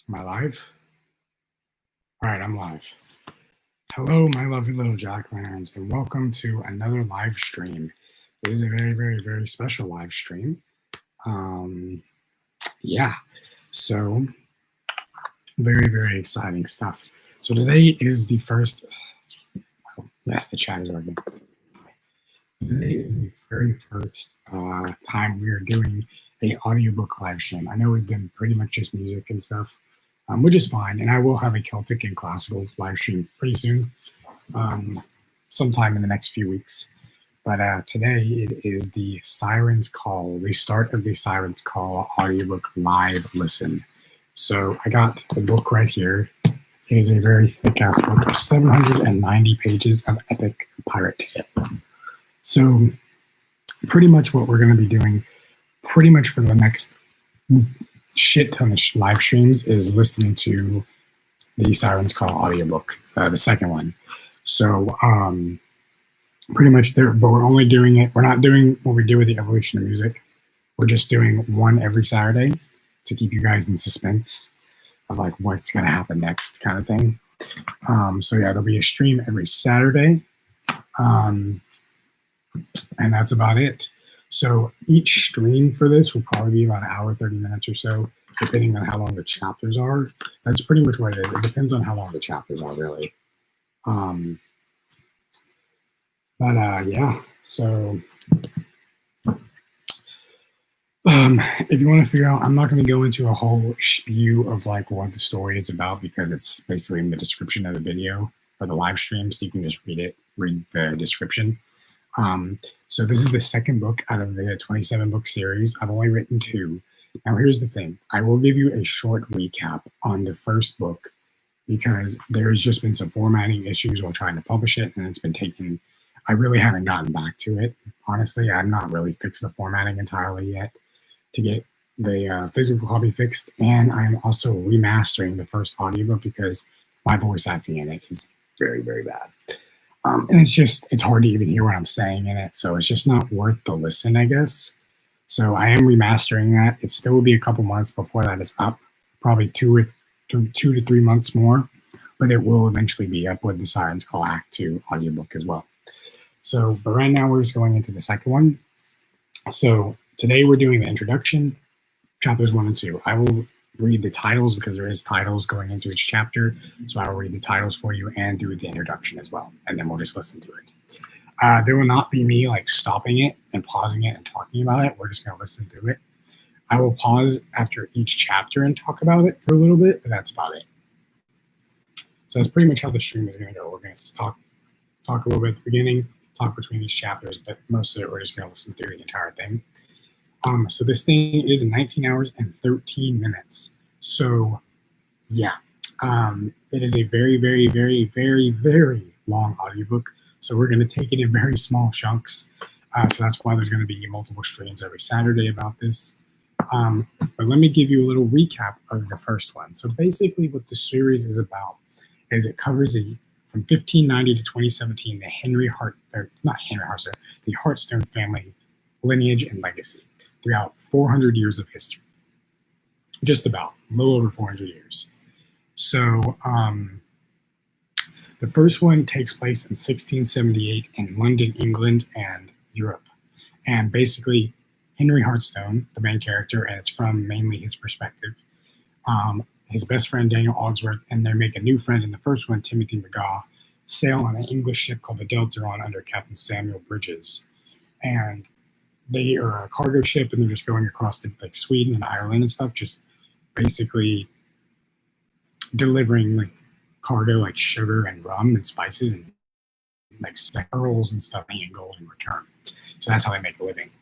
Am I live? All right, I'm live. Hello, my lovely little jack-o'-lanterns, and welcome to another live stream. This is a very, very, very special live stream. Yeah, so very, very exciting stuff. So today is the first, yes, the chat is working. Today is the very first time we are doing a audiobook live stream. I know we've been pretty much just music and stuff, which is fine. And I will have a Celtic and classical live stream pretty soon, sometime in the next few weeks. But today it is the Sirens Call, the start of the Sirens Call audiobook live listen. So I got the book right here. It is a very thick-ass book of 790 pages of epic pirate tale. So pretty much what we're going to be doing pretty much for the next shit ton of live streams is listening to the Sirens Call audiobook, the second one. So pretty much there, but we're only doing it. We're not doing what we do with the evolution of music. We're just doing one every Saturday to keep you guys in suspense of like what's going to happen next kind of thing. So yeah, there'll be a stream every Saturday. And that's about it. So each stream for this will probably be about an hour, 30 minutes or so, depending on how long the chapters are. That's pretty much what it is. It depends on how long the chapters are, really. Yeah, so if you want to figure out, I'm not going to go into a whole spew of like what the story is about because it's basically in the description of the video or the live stream, so you can just read the description. So this is the second book out of the 27 book series. I've only written 2. Now here's the thing. I will give you a short recap on the first book because there's just been some formatting issues while trying to publish it, and it's been taking, I really haven't gotten back to it. Honestly, I've not really fixed the formatting entirely yet to get the physical copy fixed, and I'm also remastering the first audiobook because my voice acting in it is very, very bad. And it's hard to even hear what I'm saying in it, so it's just not worth the listen, I guess. So I am remastering that. It still will be a couple months before that is up, probably 2 to 3 months more, but it will eventually be up with the Sirens Call Act 2 audiobook as well. So, but right now we're just going into the second one. So today we're doing the introduction, chapters 1 and 2. I will read the titles because there is titles going into each chapter. So I will read the titles for you and do the introduction as well. And then we'll just listen to it. There will not be me like stopping it and pausing it and talking about it. We're just going to listen to it. I will pause after each chapter and talk about it for a little bit, but that's about it. So that's pretty much how the stream is going to go. We're going to talk a little bit at the beginning, talk between these chapters, but most of it we're just going to listen to the entire thing. So this thing is 19 hours and 13 minutes. So yeah, it is a very, very, very, very, very long audiobook. So we're going to take it in very small chunks. So that's why there's going to be multiple streams every Saturday about this. But let me give you a little recap of the first one. So basically what the series is about is it covers from 1590 to 2017, the Hearthstone family lineage and legacy throughout 400 years of history. Just about, a little over 400 years. So the first one takes place in 1678 in London, England, and Europe. And basically, Henry Hearthstone, the main character, and it's from mainly his perspective, his best friend, Daniel Ogsworth, and they make a new friend in the first one, Timothy McGaw, sail on an English ship called the Deltaron under Captain Samuel Bridges. And they are a cargo ship, and they're just going across to like Sweden and Ireland and stuff, just basically delivering like cargo like sugar and rum and spices and like pearls and stuff and gold in return. So that's how they make a living.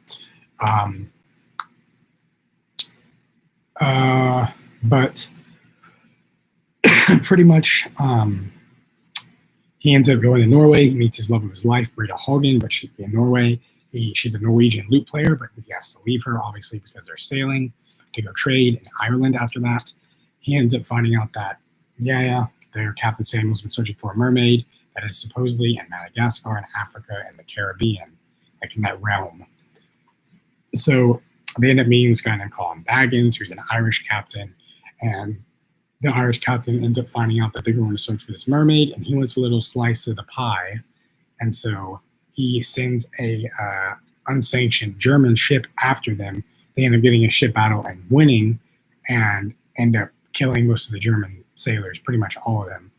But pretty much he ends up going to Norway. He meets his love of his life, Brita Hagen, but she's in Norway. She's a Norwegian lute player, but he has to leave her, obviously, because they're sailing to go trade in Ireland after that. He ends up finding out that, their Captain Samuel's been searching for a mermaid that is supposedly in Madagascar and Africa and the Caribbean, like in that realm. So they end up meeting this guy named Colin Baggins, who's an Irish captain, and the Irish captain ends up finding out that they're going to search for this mermaid, and he wants a little slice of the pie. And so he sends a unsanctioned German ship after them. They end up getting a ship battle and winning, and end up killing most of the German sailors, pretty much all of them.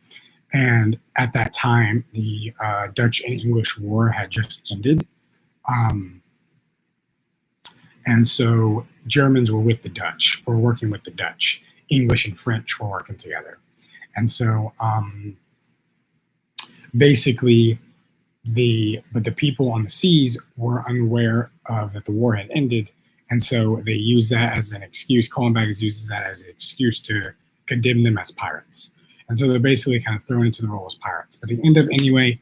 And at that time, the Dutch and English War had just ended. And so Germans were with the Dutch, were working with the Dutch. English and French were working together. And so basically, the people on the seas were unaware of that the war had ended. And so they use that as an excuse. Colin Baggins uses that as an excuse to condemn them as pirates. And so they're basically kind of thrown into the role as pirates. But they end up anyway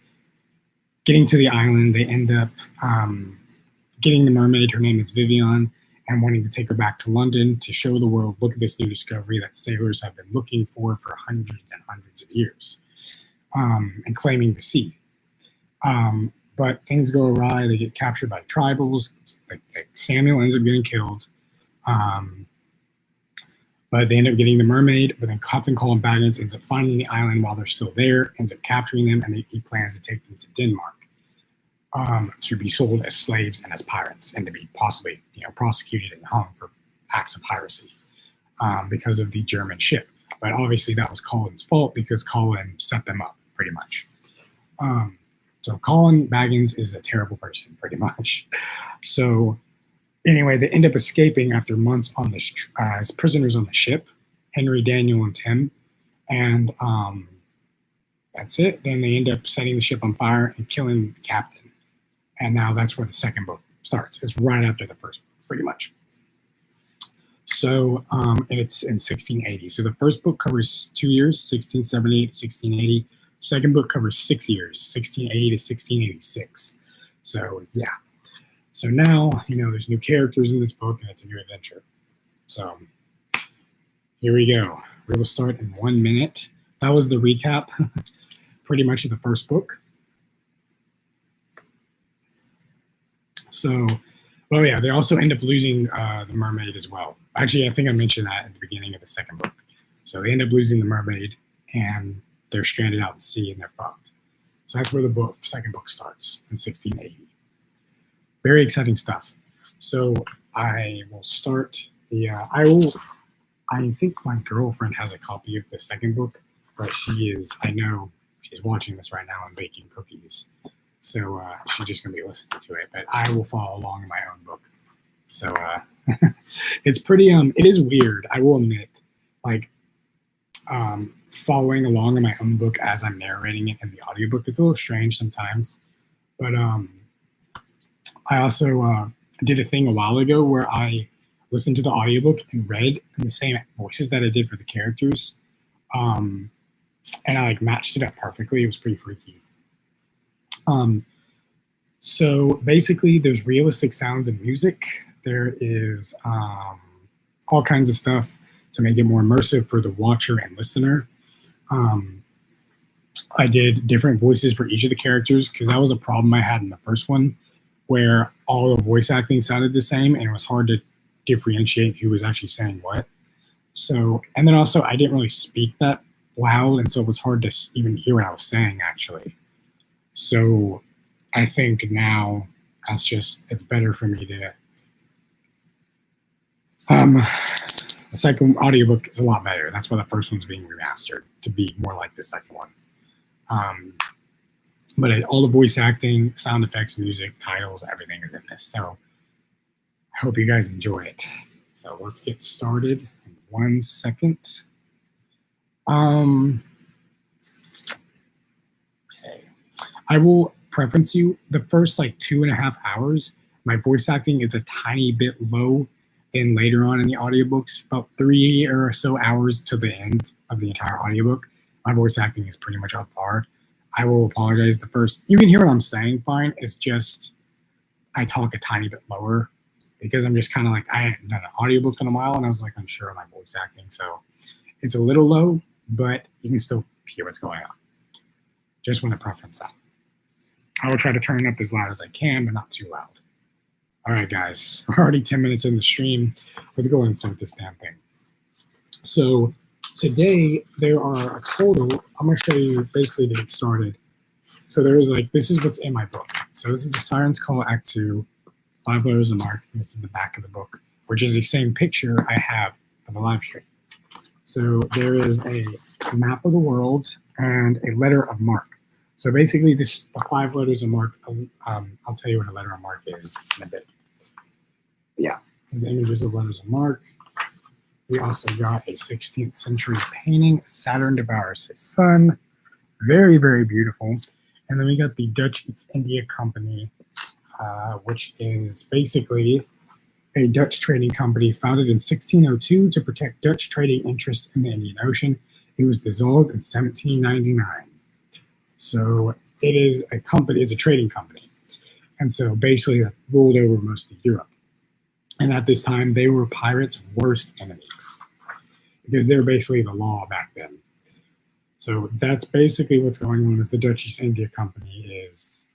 getting to the island. They end up getting the mermaid. Her name is Vivian, and wanting to take her back to London to show the world, look at this new discovery that sailors have been looking for hundreds and hundreds of years, and claiming the sea. But things go awry. They get captured by tribals. Like Samuel ends up getting killed. But they end up getting the mermaid. But then Captain Colin Baggins ends up finding the island while they're still there, ends up capturing them, and he plans to take them to Denmark to be sold as slaves and as pirates, and to be possibly prosecuted and hung for acts of piracy because of the German ship. But obviously that was Colin's fault because Colin set them up pretty much. So Colin Baggins is a terrible person, pretty much. So anyway, they end up escaping after months on this as prisoners on the ship, Henry, Daniel, and Tim. And that's it. Then they end up setting the ship on fire and killing the captain. And now that's where the second book starts. It's right after the first book, pretty much. So and it's in 1680. So the first book covers 2 years, 1678 to 1680. Second book covers 6 years, 1680 to 1686. So yeah. So now, there's new characters in this book, and it's a new adventure. So here we go. We will start in 1 minute. That was the recap, pretty much of the first book. So, well, yeah, they also end up losing the mermaid as well. Actually, I think I mentioned that at the beginning of the second book. So they end up losing the mermaid, and they're stranded out at sea, and they're fucked. So that's where the second book starts in 1680. Very exciting stuff. So I will start the. I think my girlfriend has a copy of the second book, but I know she's watching this right now and baking cookies. So she's just going to be listening to it, but I will follow along in my own book. So it's pretty, it is weird, I will admit, like following along in my own book as I'm narrating it in the audiobook. It's a little strange sometimes, but I also did a thing a while ago where I listened to the audiobook and read in the same voices that I did for the characters. And I matched it up perfectly. It was pretty freaky. So basically there's realistic sounds and music. There is all kinds of stuff to make it more immersive for the watcher and listener. I did different voices for each of the characters because that was a problem I had in the first one, where all the voice acting sounded the same and it was hard to differentiate who was actually saying what. So, and then also I didn't really speak that loud, and so it was hard to even hear what I was saying actually. So I think now it's better for me to, the second audiobook is a lot better. That's why the first one's being remastered to be more like the second one. But all the voice acting, sound effects, music, titles, everything is in this. So I hope you guys enjoy it. So let's get started in 1 second. Okay. I will preference you the first 2.5 hours. My voice acting is a tiny bit low. Then later on in the audiobooks, about 3 or so hours to the end of the entire audiobook, my voice acting is pretty much on par. I will apologize. You can hear what I'm saying fine. It's just I talk a tiny bit lower because I'm just kind of I hadn't done an audiobook in a while, and I was unsure of my voice acting. So it's a little low, but you can still hear what's going on. Just want to preference that. I will try to turn it up as loud as I can, but not too loud. All right, guys, we're already 10 minutes in the stream. Let's go ahead and start this damn thing. So Today, there are a total, I'm going to show you basically to get started. So there is like, this is what's in my book. So this is the Sirens Call Act 2, 5 letters of mark. And this is the back of the book, which is the same picture I have for the live stream. So there is a map of the world and a letter of mark. So basically, the 5 letters of mark. I'll tell you what a letter of mark is in a bit. Yeah, the images of letters of mark. We also got a 16th century painting, Saturn devours his son. Very, very beautiful. And then we got the Dutch East India Company, which is basically a Dutch trading company founded in 1602 to protect Dutch trading interests in the Indian Ocean. It was dissolved in 1799. So it is a company, it's a trading company. And so basically it ruled over most of Europe. And at this time, they were pirates' worst enemies because they were basically the law back then. So that's basically what's going on is the Dutch East India Company is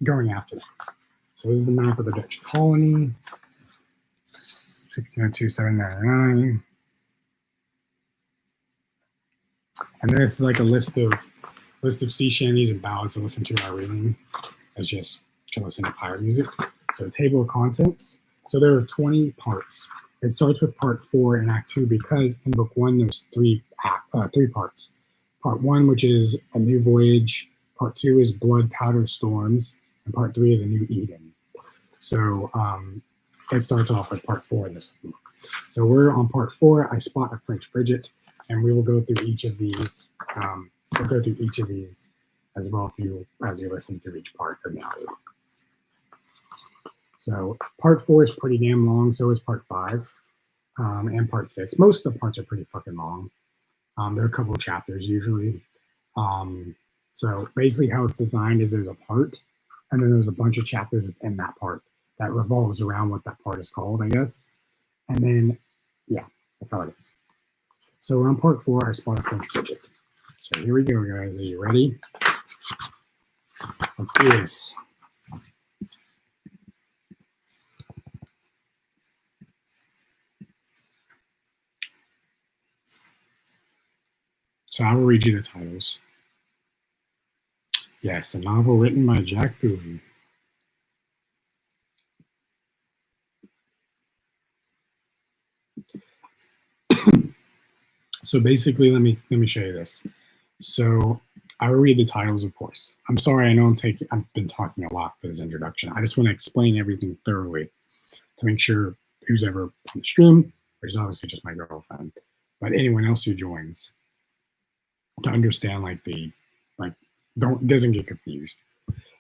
going after them. So this is the map of the Dutch colony, 1602, 799. And this is like a list of sea shanties and ballads to listen to while reading. It's just to listen to pirate music. So table of contents. So there are 20 parts. It starts with part 4 in Act 2 because in Book 1 there's three parts. Part 1, which is A New Voyage. Part 2 is Blood, Powder, Storms. And Part 3 is A New Eden. So it starts off with Part 4 in this book. So we're on Part 4. I spot a French Frigate, and we will go through each of these. We'll go through each of these as well as you listen through each part of the audio. So part 4 is pretty damn long. So is part 5 and part 6. Most of the parts are pretty fucking long. There are a couple of chapters usually. So basically how it's designed is there's a part, and then there's a bunch of chapters within that part that revolves around what that part is called, I guess. And then, yeah, that's how it is. So we're on part 4. I spot a French Frigate. So here we go, guys. Are you ready? Let's do this. So I will read you the titles. Yes, a novel written by Jack Boone. So basically, let me show you this. So I will read the titles, of course. I'm sorry, I know I've been talking a lot for this introduction. I just want to explain everything thoroughly to make sure who's ever on the stream, which is obviously just my girlfriend, but anyone else who joins, to understand doesn't get confused.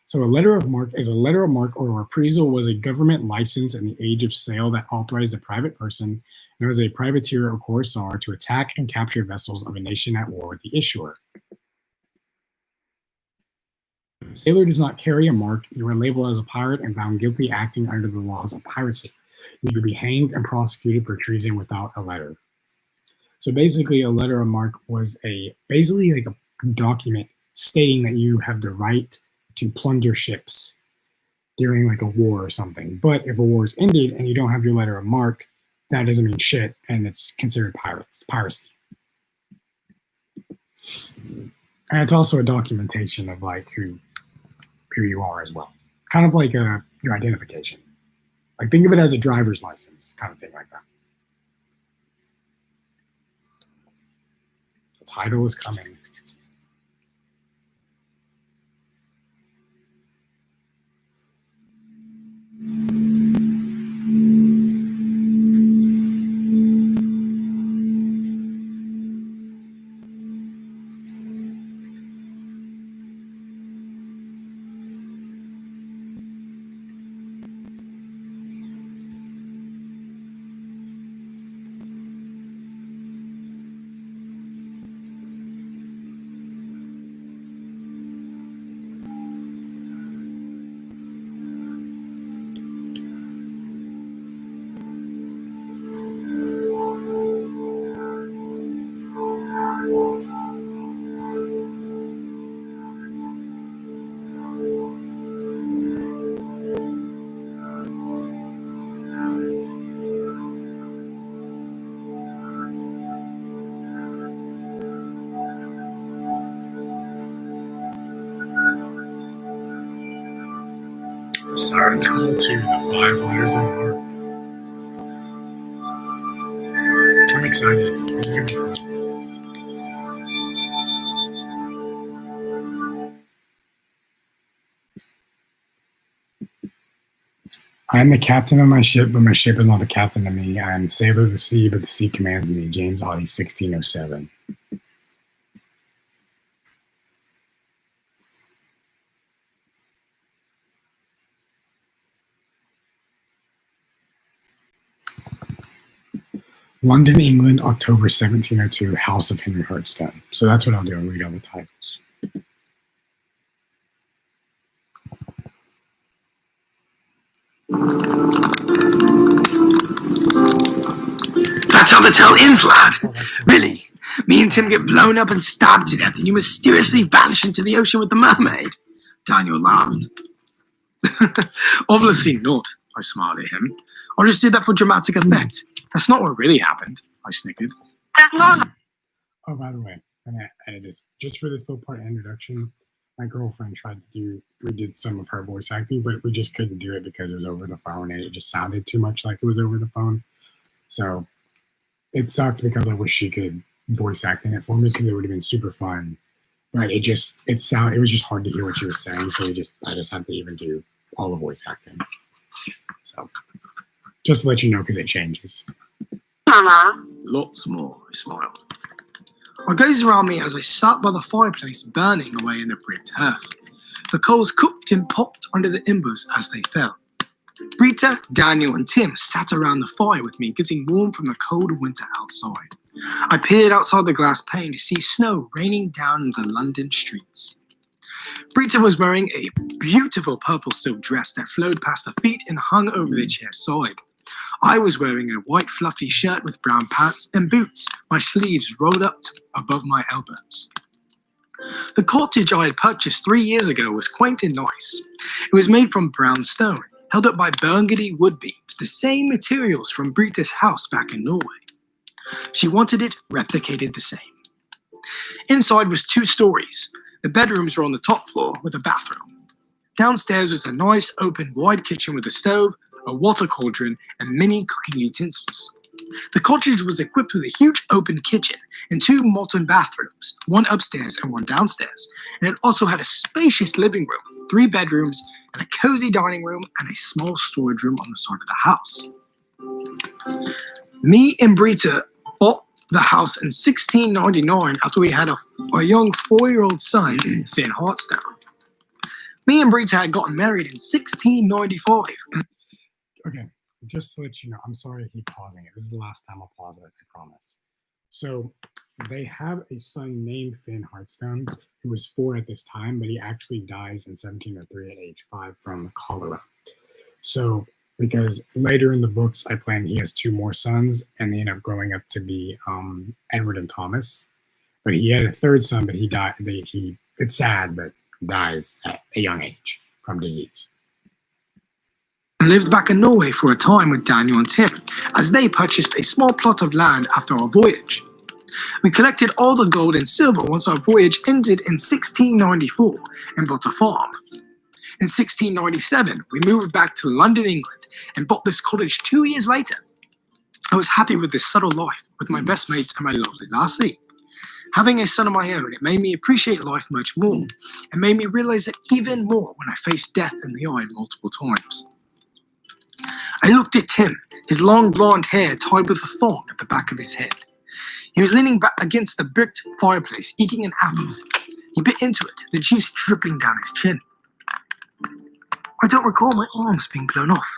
So a letter of marque is a letter of marque or a reprisal was a government license in the age of sail that authorized a private person known as a privateer or corsair to attack and capture vessels of a nation at war with the issuer. If a sailor does not carry a marque, you are labeled as a pirate and found guilty acting under the laws of piracy. You could be hanged and prosecuted for treason without a letter. So basically, a letter of marque was basically like a document stating that you have the right to plunder ships during like a war or something. But if a war is ended and you don't have your letter of marque, that doesn't mean shit, and it's considered piracy. And it's also a documentation of like who you are as well. Kind of like your identification. Like think of it as a driver's license, kind of thing like that. The title is coming. Sirens Call to the 5 letters of mark. I'm excited. This is gonna be fun. I am the captain of my ship, but my ship is not the captain of me. I am the sailor of the sea, but the sea commands me. James Audie, 1607. London, England, October 1702, House of Henry Hartstone. So that's what I'll do. I'll read all the titles. That's how the tale ends, lad. Really? Me and Tim get blown up and stabbed to death, and you mysteriously vanish into the ocean with the mermaid? Daniel laughed. Obviously not, I smiled at him. I just did that for dramatic effect. That's not what really happened, I snickered. Oh, by the way, I'm going to edit this. Just for this little part of introduction, my girlfriend tried to we did some of her voice acting, but we just couldn't do it because it was over the phone, and it just sounded too much like it was over the phone. So it sucked because I wish she could voice acting it for me because it would have been super fun. But it was just hard to hear what she was saying, so I just had to even do all the voice acting. So just to let you know, because it changes. Lots more, I smiled. I gazed around me as I sat by the fireplace burning away in the bricked hearth. The coals cooked and popped under the embers as they fell. Rita, Daniel, and Tim sat around the fire with me, getting warm from the cold winter outside. I peered outside the glass pane to see snow raining down in the London streets. Rita was wearing a beautiful purple silk dress that flowed past her feet and hung over the chair's side. I was wearing a white fluffy shirt with brown pants and boots, my sleeves rolled up above my elbows. The cottage I had purchased 3 years ago was quaint and nice. It was made from brown stone, held up by burgundy wood beams, the same materials from Brita's house back in Norway. She wanted it replicated the same. Inside was 2 stories. The bedrooms were on the top floor with a bathroom. Downstairs was a nice open wide kitchen with a stove, a water cauldron, and many cooking utensils. The cottage was equipped with a huge open kitchen and 2 modern bathrooms, one upstairs and one downstairs, and it also had a spacious living room, 3 bedrooms, and a cozy dining room and a small storage room on the side of the house. Me and Brita bought the house in 1699 after we had a young 4-year-old son, Finn Hartstone. Me and Brita had gotten married in 1695. Okay, just to let you know, I'm sorry I keep pausing it. This is the last time I'll pause it, I promise. So they have a son named Finn Hartstone, who was 4 at this time, but he actually dies in 1703 at age 5 from cholera. So because later in the books, I plan he has 2 more sons, and they end up growing up to be Edward and Thomas. But he had a 3rd son, but he died. It's sad, but dies at a young age from disease. And lived back in Norway for a time with Daniel and Tim, as they purchased a small plot of land after our voyage. We collected all the gold and silver once our voyage ended in 1694 and bought a farm. In 1697, we moved back to London, England, and bought this cottage 2 years later. I was happy with this subtle life with my best mates and my lovely lassie. Having a son of my own, it made me appreciate life much more, and made me realize it even more when I faced death in the eye multiple times. I looked at Tim, his long blonde hair tied with a thong at the back of his head. He was leaning back against the bricked fireplace, eating an apple. He bit into it, the juice dripping down his chin. I don't recall my arms being blown off.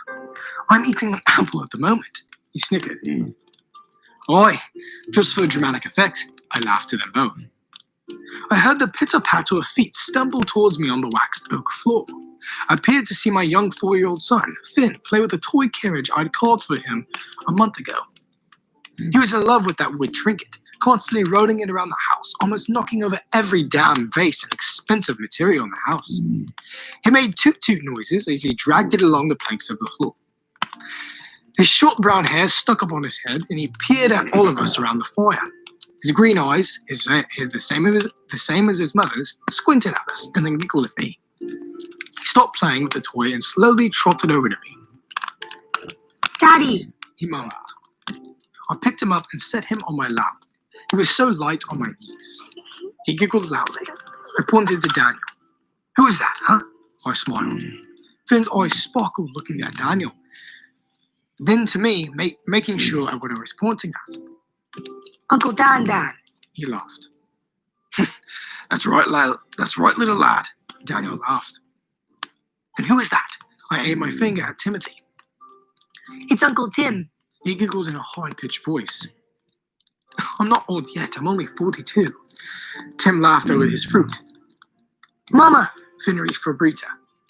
I'm eating an apple at the moment, he snickered. Aye, just for dramatic effect, I laughed at them both. I heard the pitter-patter of feet stumble towards me on the waxed oak floor. I appeared to see my young 4-year-old son, Finn, play with a toy carriage I'd carved for him a month ago. He was in love with that wood trinket, constantly rolling it around the house, almost knocking over every damn vase and expensive material in the house. He made toot-toot noises as he dragged it along the planks of the floor. His short brown hair stuck up on his head, and he peered at all of us around the fire. His green eyes, the same as his mother's, squinted at us and then giggled at me. He stopped playing with the toy and slowly trotted over to me. Daddy! He mumbled. I picked him up and set him on my lap. He was so light on my knees. He giggled loudly. I pointed to Daniel. Who is that, huh? I smiled. Finn's eyes sparkled looking at Daniel. Then to me, making sure at what I was pointing at. Uncle Dan, Dad. He laughed. That's right, little lad. Daniel laughed. And who is that? I aimed my finger at Timothy. It's Uncle Tim. He giggled in a high-pitched voice. I'm not old yet, I'm only 42. Tim laughed over his fruit. Mama! Finn reached for Brita.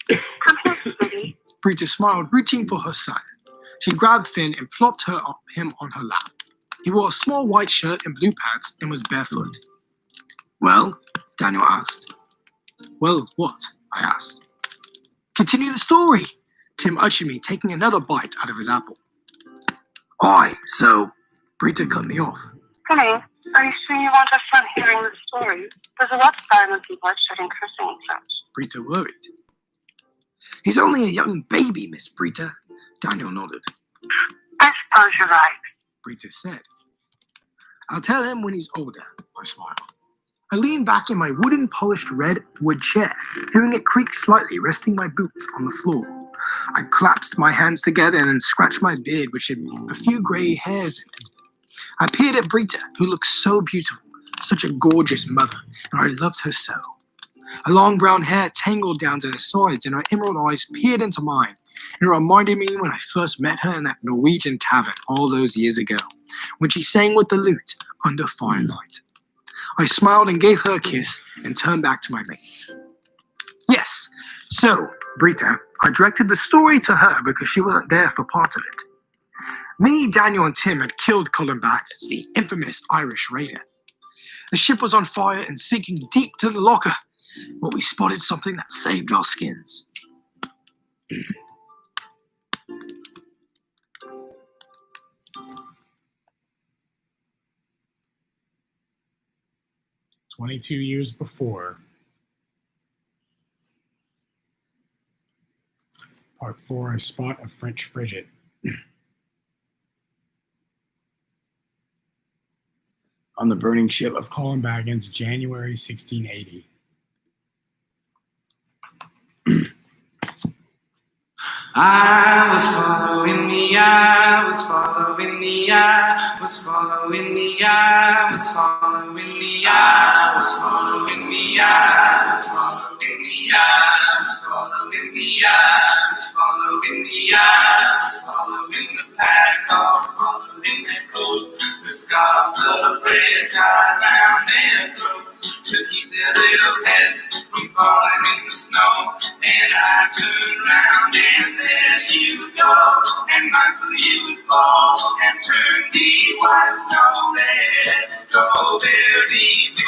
Come here, sweetie. Brita smiled, reaching for her son. She grabbed Finn and plopped him on her lap. He wore a small white shirt and blue pants and was barefoot. Well? Daniel asked. Well, what? I asked. Continue the story. Tim ushered me, taking another bite out of his apple. Aye, so... Brita cut me off. Honey, are you sure you want our son hearing the story? There's a lot of silent people shouting, cursing and such. Brita worried. He's only a young baby, Miss Brita. Daniel nodded. I suppose you're right. Brita said. I'll tell him when he's older, I smiled. I leaned back in my wooden polished red wood chair, hearing it creak slightly, resting my boots on the floor. I clasped my hands together and then scratched my beard, which had a few grey hairs in it. I peered at Brita, who looked so beautiful, such a gorgeous mother, and I loved her so. Her long brown hair tangled down to her sides, and her emerald eyes peered into mine. It reminded me when I first met her in that Norwegian tavern all those years ago, when she sang with the lute under firelight. I smiled and gave her a kiss and turned back to my mate. Yes, so, Brita, I directed the story to her because she wasn't there for part of it. Me, Daniel, and Tim had killed Colin Backers, the infamous Irish raider. The ship was on fire and sinking deep to the locker, but we spotted something that saved our skins. 22 years before. Part 4, A Spot of French Frigate. On the burning ship of Colin Baggins, January 1680. I was following the eye, was following the eye, was following the eye, was following the eye, was following the eye, was following the eye, was following the eye, was following the eye, was following the pack, I was following their coats, the scarves of red tied round their throats to keep their little heads from falling in the snow. And I turned round and there you go, and Michael, you fall and turn the white snow. Let's go, there easy.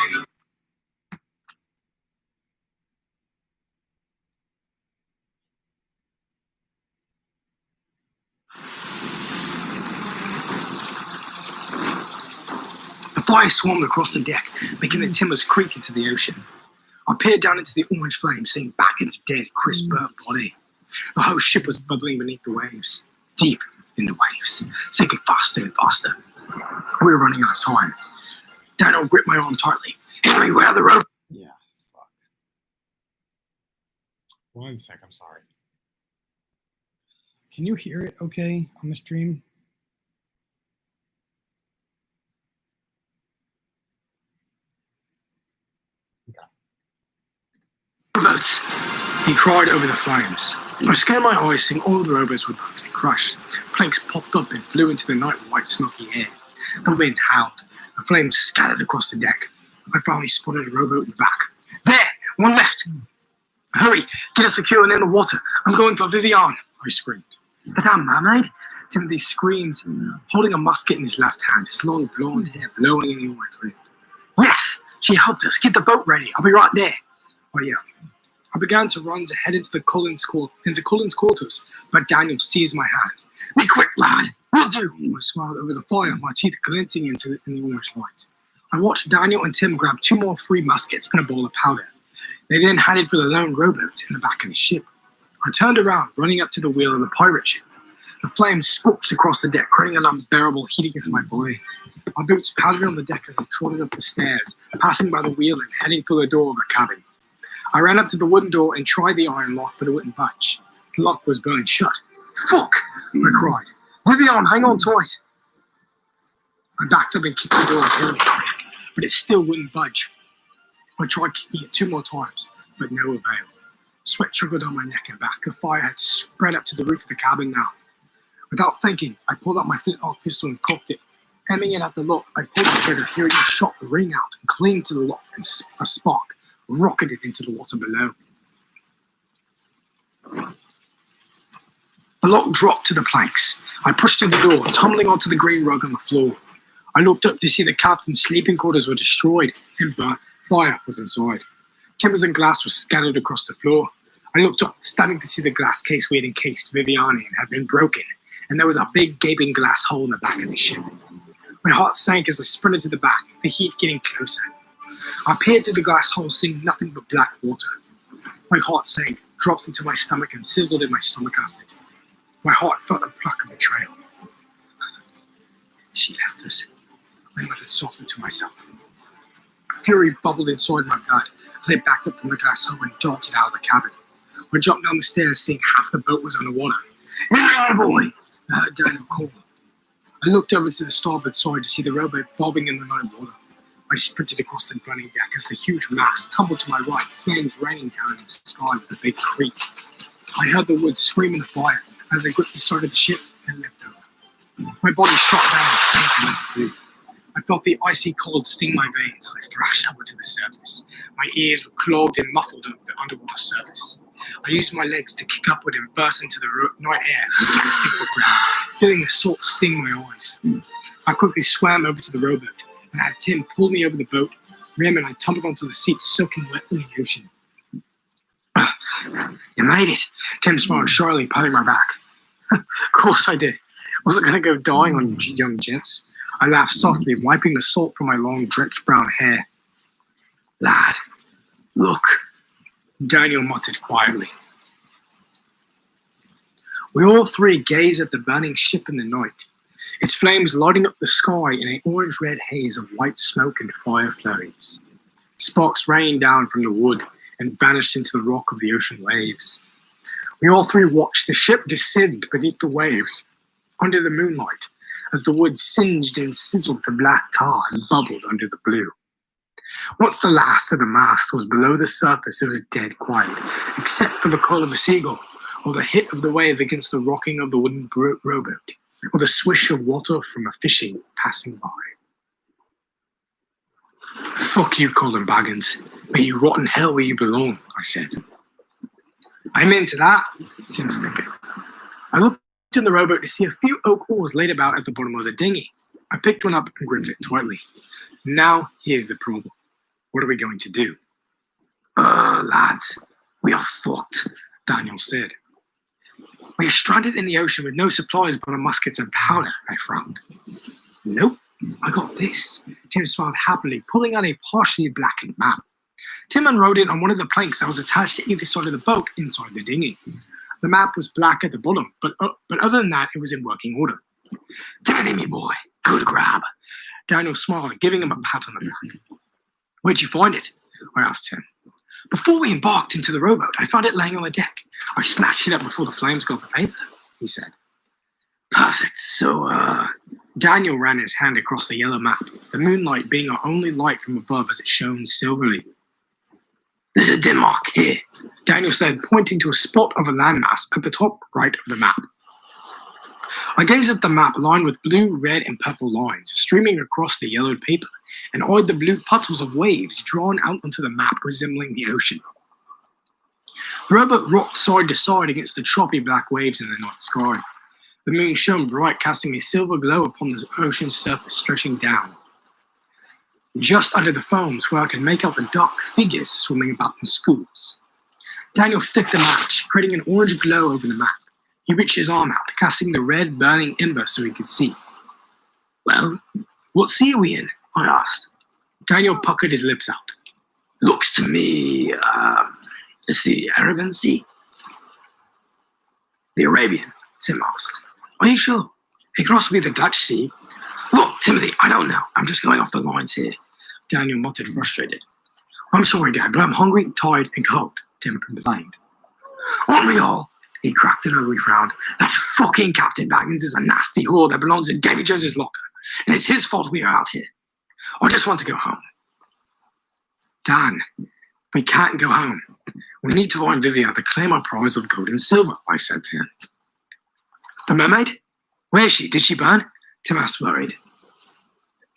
The fire swarmed across the deck, making the timbers creak into the ocean. I peered down into the orange flame, seeing back into dead, crisp burnt body. The whole ship was bubbling beneath the waves, deep in the waves, sinking faster and faster. We were running out of time. Daniel gripped my arm tightly. Henry, where are the rope? Yeah, fuck. 1 sec, I'm sorry. Can you hear it okay on the stream? Rowboats! He cried over the flames. I scanned my eyes, seeing all the rowboats were burnt and crushed. Planks popped up and flew into the night white smoky air. The wind howled. The flames scattered across the deck. I finally spotted a rowboat in the back. There! One left! Hurry! Get us secure and in the water! I'm going for Vivian! I screamed. Madame Mermaid? Timothy screamed, holding a musket in his left hand, his long blonde hair blowing in the orange wind. Yes! She helped us. Get the boat ready. I'll be right there. I yelled. I began to run to head into Colin's quarters, but Daniel seized my hand. Be quick, lad. Will do. I smiled over the fire, my teeth glinting in the orange light. I watched Daniel and Tim grab 2 more free muskets and a bowl of powder. They then headed for the lone rowboat in the back of the ship. I turned around, running up to the wheel of the pirate ship. The flames scorched across the deck, creating an unbearable heat against my body. My boots pounded on the deck as I trotted up the stairs, passing by the wheel and heading for the door of the cabin. I ran up to the wooden door and tried the iron lock, but it wouldn't budge. The lock was burned shut. Fuck! I cried. Vivian, hang on tight. I backed up and kicked the door until it cracked, but it still wouldn't budge. I tried kicking it 2 more times, but no avail. Sweat trickled down my neck and back. The fire had spread up to the roof of the cabin now. Without thinking, I pulled out my flintlock pistol and cocked it. Aiming it at the lock, I pulled the trigger, hearing the shot ring out and cling to the lock, and a spark rocketed into the water below. The lock dropped to the planks. I pushed through the door, tumbling onto the green rug on the floor. I looked up to see the captain's sleeping quarters were destroyed and burnt. Fire was inside. Timbers and glass were scattered across the floor. I looked up, starting to see the glass case we had encased Viviani in had been broken, and there was a big gaping glass hole in the back of the ship. My heart sank as I sprinted to the back, the heat getting closer. I peered through the glass hole, seeing nothing but black water. My heart sank, dropped into my stomach, and sizzled in my stomach acid. My heart felt a pluck of betrayal. She left us, I muttered softly to myself. Fury bubbled inside my blood as I backed up from the glass hole and darted out of the cabin. I jumped down the stairs, seeing half the boat was underwater. "In there, boy!" I heard Daniel call. I looked over to the starboard side to see the rowboat bobbing in the night water. I sprinted across the burning deck as the huge mast tumbled to my right, flames raining down in the sky with a big creak. I heard the wood scream in the fire as I quickly started the ship and leapt over. My body shot down and sank into the blue. I felt the icy cold sting my veins as I thrashed upward to the surface. My ears were clogged and muffled over the underwater surface. I used my legs to kick upward and burst into the night air, feeling the salt sting my eyes. I quickly swam over to the rowboat and had Tim pull me over the boat. Rim and I tumbled onto the seat, soaking wet from the ocean. "You made it," Tim smiled shyly, patting my back. "Of course I did. Wasn't going to go dying on you young gents." I laughed softly, wiping the salt from my long, drenched brown hair. "Lad, look," Daniel muttered quietly. We all three gazed at the burning ship in the night, its flames lighting up the sky in an orange-red haze of white smoke and fire flurries. Sparks rained down from the wood and vanished into the rock of the ocean waves. We all three watched the ship descend beneath the waves, under the moonlight, as the wood singed and sizzled to black tar and bubbled under the blue. Once the last of the mast was below the surface, it was dead quiet, except for the call of a seagull, or the hit of the wave against the rocking of the wooden rowboat, or the swish of water from a fishing passing by. "Fuck you, Colin Baggins. May you rot in hell where you belong," I said. "I'm into that," Tim snickered. I looked in the rowboat to see a few oak oars laid about at the bottom of the dinghy. I picked one up and gripped it tightly. Now, here's the problem. What are we going to do? Lads, we are fucked," Daniel said. "We are stranded in the ocean with no supplies but our muskets and powder," I frowned. "Nope, I got this." Tim smiled happily, pulling out a partially blackened map. Tim unrolled it on one of the planks that was attached to either side of the boat inside the dinghy. The map was black at the bottom, but other than that, it was in working order. "Timothy, me boy, good grab." Daniel smiled, giving him a pat on the back. "Where'd you find it?" I asked him. "Before we embarked into the rowboat, I found it laying on the deck. I snatched it up before the flames got the paper," he said. "Perfect. So, Daniel ran his hand across the yellow map, the moonlight being our only light from above as it shone silverly. "This is Denmark here," Daniel said, pointing to a spot of a landmass at the top right of the map. I gazed at the map lined with blue, red, and purple lines streaming across the yellowed paper and eyed the blue puddles of waves drawn out onto the map resembling the ocean. The rowboat rocked side to side against the choppy black waves in the night sky. The moon shone bright, casting a silver glow upon the ocean's surface stretching down. Just under the foams, where I could make out the dark figures swimming about in schools. Daniel flicked a match, creating an orange glow over the map. He reached his arm out, casting the red, burning ember so he could see. "Well, what sea are we in?" I asked. Daniel puckered his lips out. "Looks to me, it's the Arabian Sea." The Arabian, Tim asked. Are you sure? It could also be the Dutch Sea. Look, Timothy, I don't know. I'm just going off the lines here. Daniel muttered, frustrated. I'm sorry, Dad, but I'm hungry, tired, and cold, Tim complained. Aren't we all? He cracked an ugly frown. That fucking Captain Baggins is a nasty whore that belongs in Davy Jones's locker, and it's his fault we are out here. I just want to go home. Dan, we can't go home. We need to find Vivian to claim our prize of gold and silver, I said to him. The mermaid? Where is she? Did she burn? Tim asked, worried.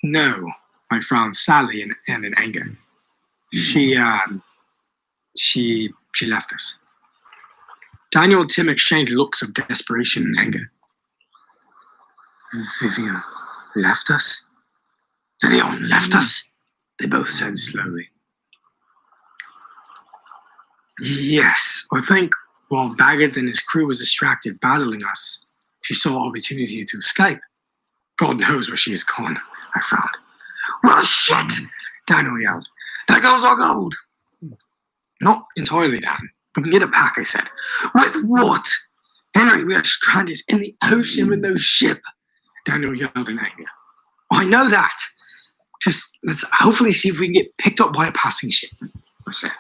No, I frowned sadly and in anger. She left us. Daniel and Tim exchanged looks of desperation and anger. Vivian left us? Vivian left us? They both said slowly. Yes, I think while Baggins and his crew was distracted battling us, she saw opportunity to escape. God knows where she is gone, I frowned. Well, shit, Daniel yelled. There goes our gold. Not entirely, Dan. We can get it back, I said. With what? Henry, we are stranded in the ocean with no ship, Daniel yelled in anger. I know that. Just let's hopefully see if we can get picked up by a passing ship, I said.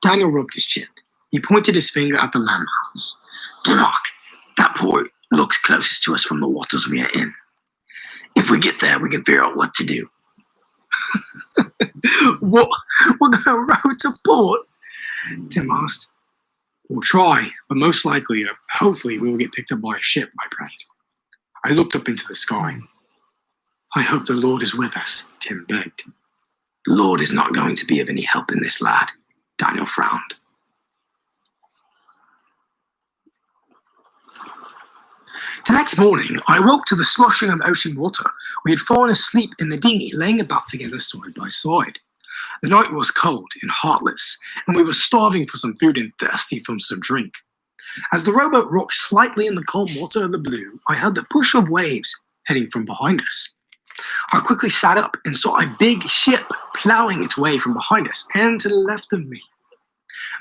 Daniel rubbed his chin. He pointed his finger at the landmass. Denmark, that port looks closest to us from the waters we are in. If we get there, we can figure out what to do. What? We're going to row to port? Tim asked. We'll try, but most likely, hopefully, we will get picked up by a ship, I prayed. I looked up into the sky. I hope the Lord is with us, Tim begged. The Lord is not going to be of any help in this, lad, Daniel frowned. The next morning, I woke to the sloshing of ocean water. We had fallen asleep in the dinghy, laying about together side by side. The night was cold and heartless, and we were starving for some food and thirsty for some drink. As the rowboat rocked slightly in the calm water of the blue, I heard the push of waves heading from behind us. I quickly sat up and saw a big ship plowing its way from behind us and to the left of me.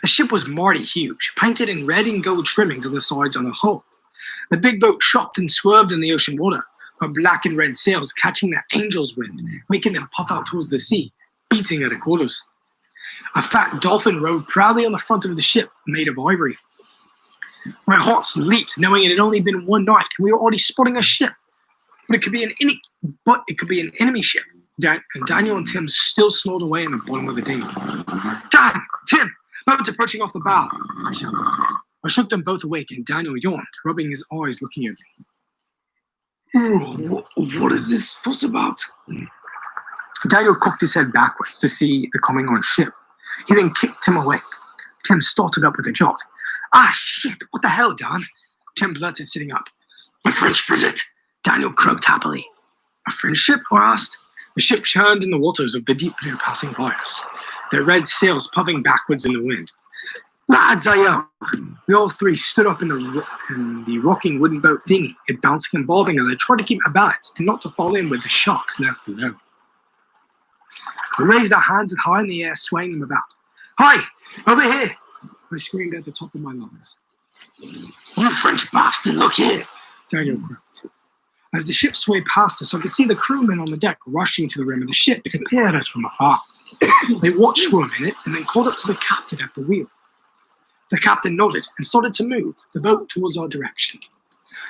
The ship was mighty huge, painted in red and gold trimmings on the sides and the hull. The big boat chopped and swerved in the ocean water, her black and red sails catching the angel's wind, making them puff out towards the sea, beating at the quarters. A fat dolphin rode proudly on the front of the ship, made of ivory. My heart leaped, knowing it had only been one night, and we were already spotting a ship. But it could be an enemy ship. And Daniel and Tim still snored away in the bottom of the dinghy. Dan! Tim! Boat's approaching off the bow, I shouted. I shook them both awake, and Daniel yawned, rubbing his eyes, looking at me. What is this fuss about? Daniel cocked his head backwards to see the coming on ship. He then kicked Tim awake. Tim started up with a jolt. Ah, shit, what the hell, Dan? Tim blurted, sitting up. A French frigate, Daniel croaked happily. A French ship? I asked. The ship churned in the waters of the deep blue passing by us, their red sails puffing backwards in the wind. Lads, I yelled. We all three stood up in the rocking wooden boat dinghy, it bouncing and bobbing as I tried to keep my balance and not to fall in with the sharks left below. We raised our hands high in the air, swaying them about. Hi, over here! I screamed at the top of my lungs. You French bastard, look here! Daniel croaked. As the ship swayed past us, I could see the crewmen on the deck rushing to the rim of the ship to peer at us from afar. They watched for a minute and then called up to the captain at the wheel. The captain nodded and started to move the boat towards our direction.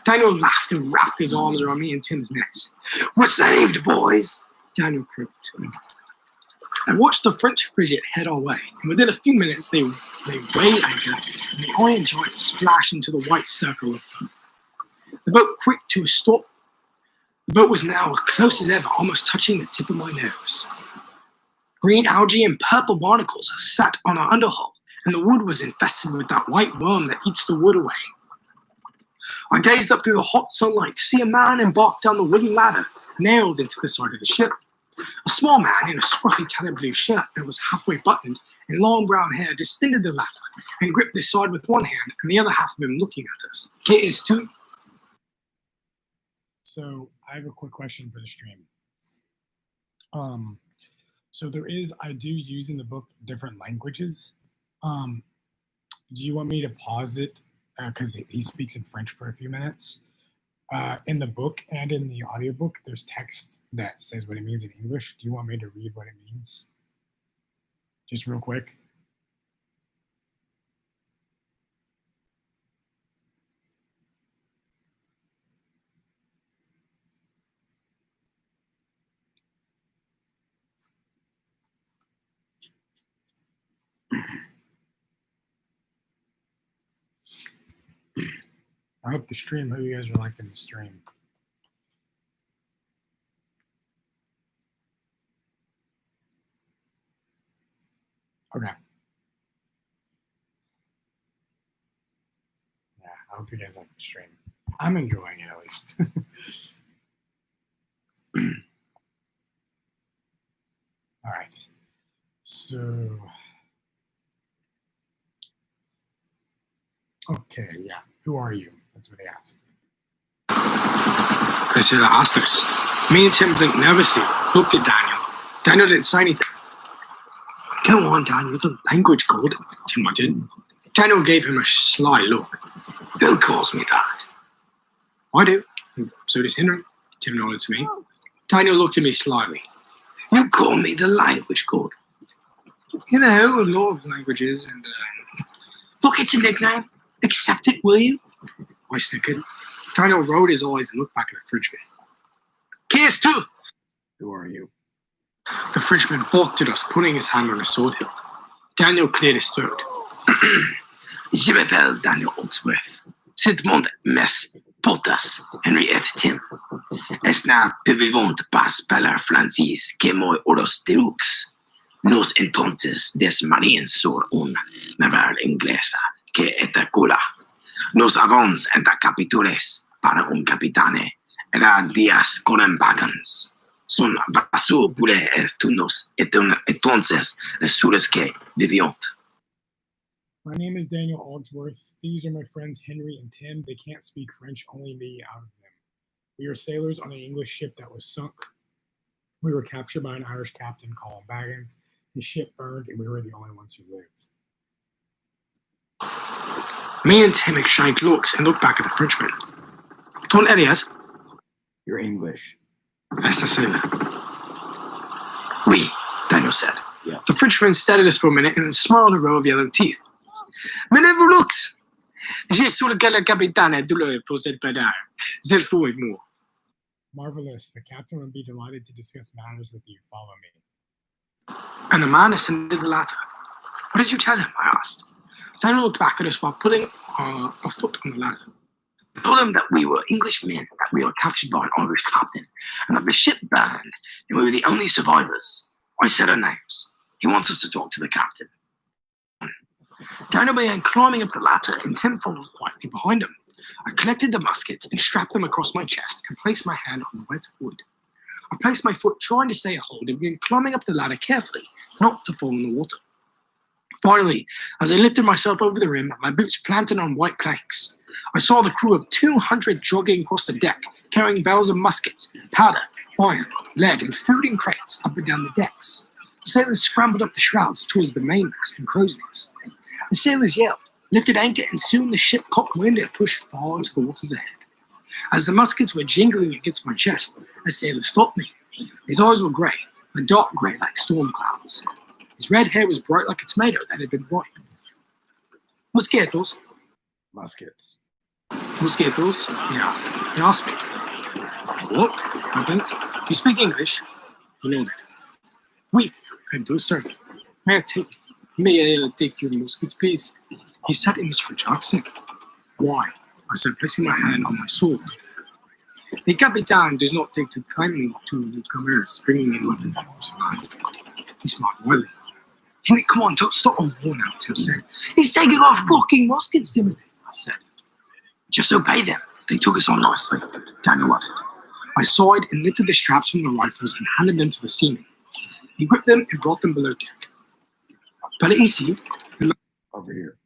Daniel laughed and wrapped his arms around me and Tim's necks. We're saved, boys! Daniel croaked. I watched the French frigate head our way, and within a few minutes they weighed anchor, and the iron giant splashed into the white circle of foam. The boat quicked to a stop. The boat was now as close as ever, almost touching the tip of my nose. Green algae and purple barnacles sat on our underhull, and the wood was infested with that white worm that eats the wood away. I gazed up through the hot sunlight to see a man embark down the wooden ladder, nailed into the side of the ship. A small man in a scruffy tattered blue shirt that was halfway buttoned and long brown hair descended the ladder and gripped the side with one hand and the other half of him looking at us. So I have a quick question for the stream. So I do use in the book different languages. Do you want me to pause it because he speaks in French for a few minutes. In the book and in the audiobook, there's text that says what it means in English. Do you want me to read what it means? Just real quick. I hope the stream, hope you guys are liking the stream. Okay. Yeah, I hope you guys like the stream. I'm enjoying it at least. All right. So, okay, yeah. Who are you? That's what they asked. The sailor asked us. Me and Tim blinked nervously, looked at Daniel. Daniel didn't say anything. Go on, Daniel, the language called, Tim muttered. Daniel gave him a sly look. Who calls me that? I do. So does Henry. Tim nodded to me. Daniel looked at me slyly. You call me the language called. You know, a lot of languages and... Look, it's a nickname. Accept it, will you? I snickered. Daniel rolled his eyes and looked back at the Frenchman. Case 2! Who are you? The Frenchman balked at us, putting his hand on his sword hilt. Daniel cleared his throat. Je m'appelle Daniel Oaksworth. C'est mon mess potas, Henriette Tim. Esna vivant pas peller francis que moi oros derux. Nos entonces des marines sur un naval inglesa que eta cola. Nos avons enta capitures para un capitane. Era días con embagans. Son vaso boulet estunos entonces resules que viviont. My name is Daniel Ogsworth. These are my friends Henry and Tim. They can't speak French, only me out of them. We are sailors on an English ship that was sunk. We were captured by an Irish captain called Baggins. His ship burned, and we were the only ones who lived. Me and Tim exchanged looks and looked back at the Frenchman. Ton Elias? You're English. Asked the sailor. Oui, Daniel said. Yes. The Frenchman stared at us for a minute and smiled a row of yellow teeth. Menez-vous looks! J'ai sur le capitaine de le fausset pédard. C'est fou et moi. Marvelous. The captain would be delighted to discuss matters with you. Follow me. And the man ascended the ladder. What did you tell him? I asked. Daniel looked back at us while putting a foot on the ladder. I told him that we were Englishmen, that we were captured by an Irish captain, and that the ship burned, and we were the only survivors. I said our names. He wants us to talk to the captain. Daniel began climbing up the ladder, and Tim followed quietly behind him. I collected the muskets and strapped them across my chest and placed my hand on the wet wood. I placed my foot trying to stay a hold and began climbing up the ladder carefully, not to fall in the water. Finally, as I lifted myself over the rim, my boots planted on white planks, I saw the crew of 200 jogging across the deck, carrying barrels of muskets, powder, iron, lead, and food in crates up and down the decks. The sailors scrambled up the shrouds towards the mainmast and crow's nest. The sailors yelled, lifted anchor, and soon the ship caught wind and pushed far into the waters ahead. As the muskets were jingling against my chest, a sailor stopped me. His eyes were grey, a dark grey like storm clouds. His red hair was bright like a tomato that had been ripe. Mosquitoes? Muskets. Mosquitoes? He asked me. What? I blinked. You speak English? He nodded. Oui, I do, sir. May I take your muskets, please? He said in his French accent. Why? I said, placing my hand on my sword. The Capitan does not take too kindly to newcomers bringing in weapons and supplies. He smiled wryly. Henry, come on, don't stop a war now, Tim said. He's taking our fucking muskets, Timothy, I said. Just obey them. They took us on nicely, Daniel uttered. I sighed and lifted the straps from the rifles and handed them to the seaman. He gripped them and brought them below deck. Par ici, Over here.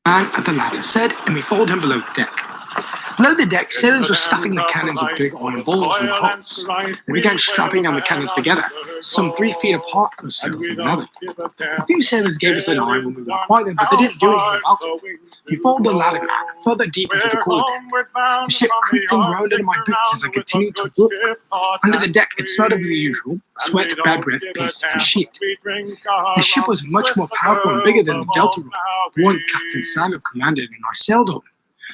man at the ladder said, and we followed him below the deck. Below the deck, sailors were stuffing the cannons with big iron balls in the holes. They began strapping down the cannons together, some 3 feet apart or so from another. A few sailors gave us an eye when we walked by them, but they didn't do anything about it. He followed the ladder further deep into the corridor. The ship creaked and groaned under my boots as I continued to look. Under the deck, it smelled of the usual: sweat, bad breath, piss, and shit. The ship was much more powerful and bigger than the Delta Roll, the one Captain Samuel commanded and I sailed on.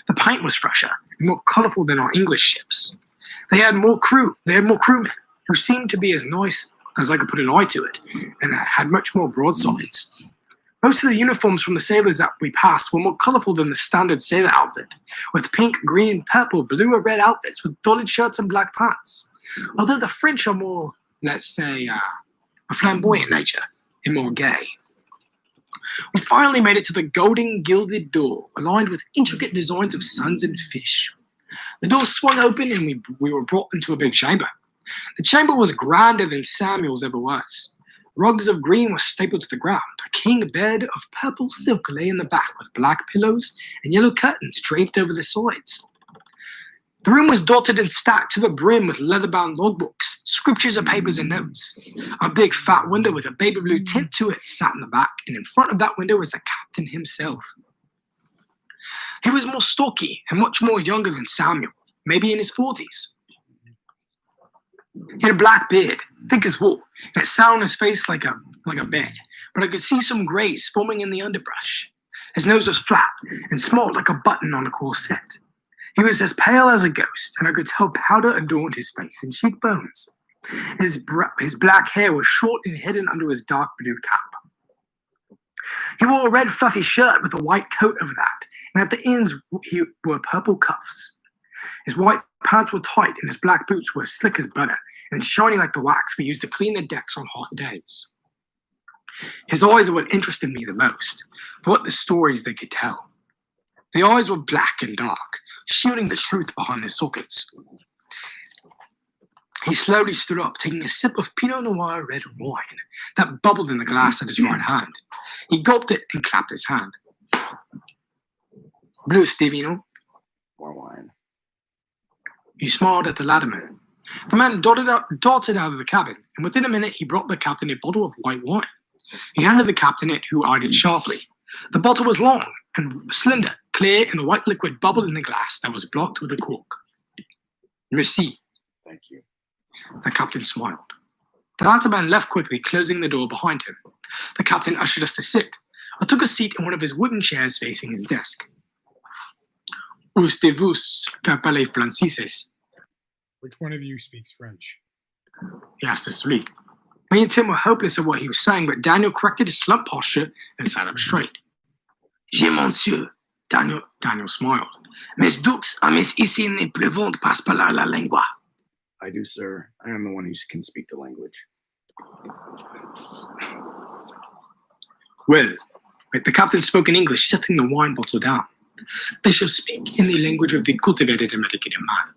The paint was fresher and more colourful than our English ships. They had more crewmen who seemed to be as nice as I could put an eye to it, and had much more broadsides. Most of the uniforms from the sailors that we passed were more colourful than the standard sailor outfit, with pink, green, purple, blue, or red outfits with dotted shirts and black pants. Although the French are more, let's say, a flamboyant nature and more gay. We finally made it to the golden gilded door, aligned with intricate designs of suns and fish. The door swung open and we were brought into a big chamber. The chamber was grander than Samuel's ever was. Rugs of green were stapled to the ground. A king bed of purple silk lay in the back with black pillows and yellow curtains draped over the sides. The room was dotted and stacked to the brim with leather-bound logbooks, scriptures of papers and notes. A big fat window with a baby blue tint to it sat in the back, and in front of that window was the captain himself. He was more stocky and much more younger than Samuel, maybe in his 40s. He had a black beard, thick as wool, and it sat on his face like a bed, but I could see some grays forming in the underbrush. His nose was flat and small like a button on a corset. He was as pale as a ghost, and I could tell powder adorned his face and cheekbones. His black hair was short and hidden under his dark blue cap. He wore a red fluffy shirt with a white coat over that, and at the ends he wore purple cuffs. His white pants were tight, and his black boots were slick as butter and shiny like the wax we used to clean the decks on hot days. His eyes were what interested me the most, for what the stories they could tell. The eyes were black and dark, shielding the truth behind their sockets. He slowly stood up, taking a sip of Pinot Noir red wine that bubbled in the glass at his right hand. He gulped it and clapped his hand. Bleu, Stevino. More wine. He smiled at the ladderman. The man darted out of the cabin, and within a minute he brought the captain a bottle of white wine. He handed the captain it, who eyed it sharply. The bottle was long and slender, clear, and the white liquid bubbled in the glass that was blocked with a cork. Merci. Thank you. The captain smiled. The ladderman left quickly, closing the door behind him. The captain ushered us to sit. I took a seat in one of his wooden chairs facing his desk. Ustez-vous que parlez français? Which one of you speaks French? He asked us three. Me and Tim were hopeless at what he was saying, but Daniel corrected his slump posture and sat up straight. Je monsieur. Daniel smiled. Mes doutes à mes ici ne peuvent pas parler la lingua. I do, sir. I am the one who can speak the language. Well, the captain spoke in English, setting the wine bottle down. They shall speak in the language of the cultivated American man.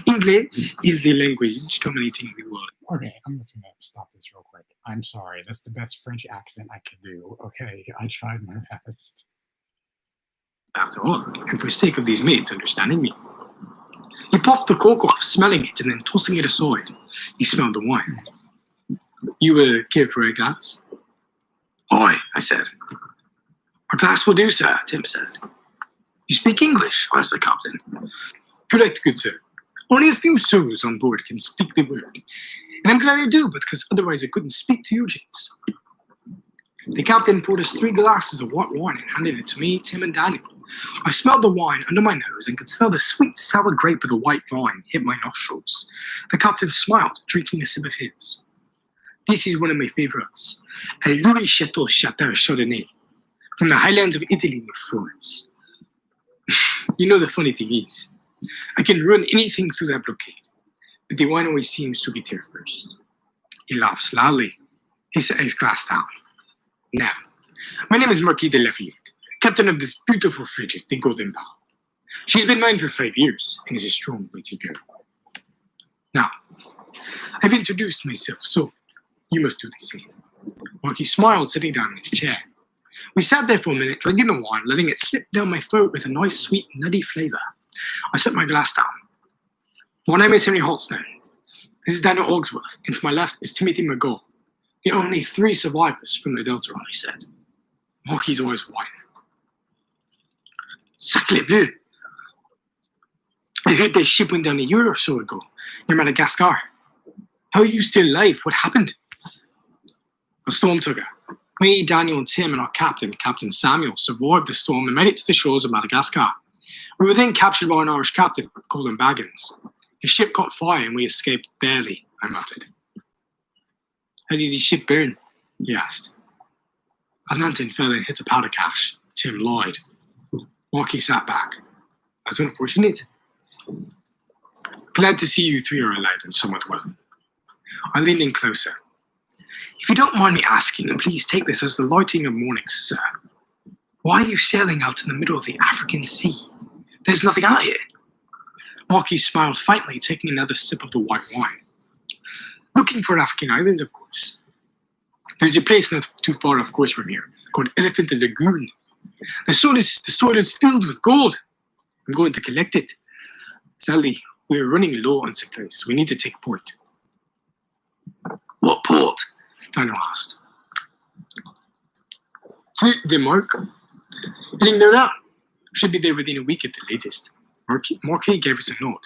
English is the language dominating the world. Okay, I'm just gonna stop this real quick. I'm sorry. That's the best French accent I could do. Okay, I tried my best. After all, and for sake of these maids understanding me. He popped the cork off, smelling it, and then tossing it aside. He smelled the wine. You will care for a glass? Aye, I said. A glass will do, sir, Tim said. You speak English? Asked the captain. Correct, good sir. Only a few souls on board can speak the word. And I'm glad I do, because otherwise I couldn't speak to you gents. The captain poured us 3 glasses of white wine and handed it to me, Tim, and Daniel. I smelled the wine under my nose and could smell the sweet, sour grape of the white vine hit my nostrils. The captain smiled, drinking a sip of his. This is one of my favorites, a Louis Chateau Chardonnay, from the highlands of Italy near Florence. You know the funny thing is, I can run anything through that blockade, but the wine always seems to get here first. He laughs loudly. He set his glass down. Now, my name is Marquis de Lafayette, captain of this beautiful frigate, the Golden Bow. She's been mine for 5 years and is a strong way to go. Now, I've introduced myself, so you must do the same. Marquis smiled, sitting down in his chair. We sat there for a minute, drinking the wine, letting it slip down my throat with a nice, sweet, nutty flavor. I set my glass down. My name is Henry Holstone. This is Daniel Ogsworth, and to my left is Timothy McGaw. The only 3 survivors from the Delta Run, I said. Marquis always wine. Sacre bleu! I heard their ship went down a year or so ago, near Madagascar. How are you still alive? What happened? A storm took her. Me, Daniel, and Tim, and our captain, Captain Samuel, survived the storm and made it to the shores of Madagascar. We were then captured by an Irish captain, Colin Baggins. His ship caught fire and we escaped barely, I muttered. How did his ship burn? He asked. A lantern fell and hit a powder cache. Tim lied. Marky sat back. That's unfortunate. Glad to see you three are alive and somewhat well. I leaned in closer. If you don't mind me asking, and please take this as the lighting of mornings, sir. Why are you sailing out in the middle of the African Sea? There's nothing out here. Marky smiled faintly, taking another sip of the white wine. Looking for African islands, of course. There's a place not too far, of course, from here, called Elephant Lagoon. The soil is filled with gold. I'm going to collect it. Sadly, we're running low on supplies, so we need to take port. What port? Daniel asked. See, Denmark. Heading there now. Should be there within a week at the latest. Marquis gave us a nod.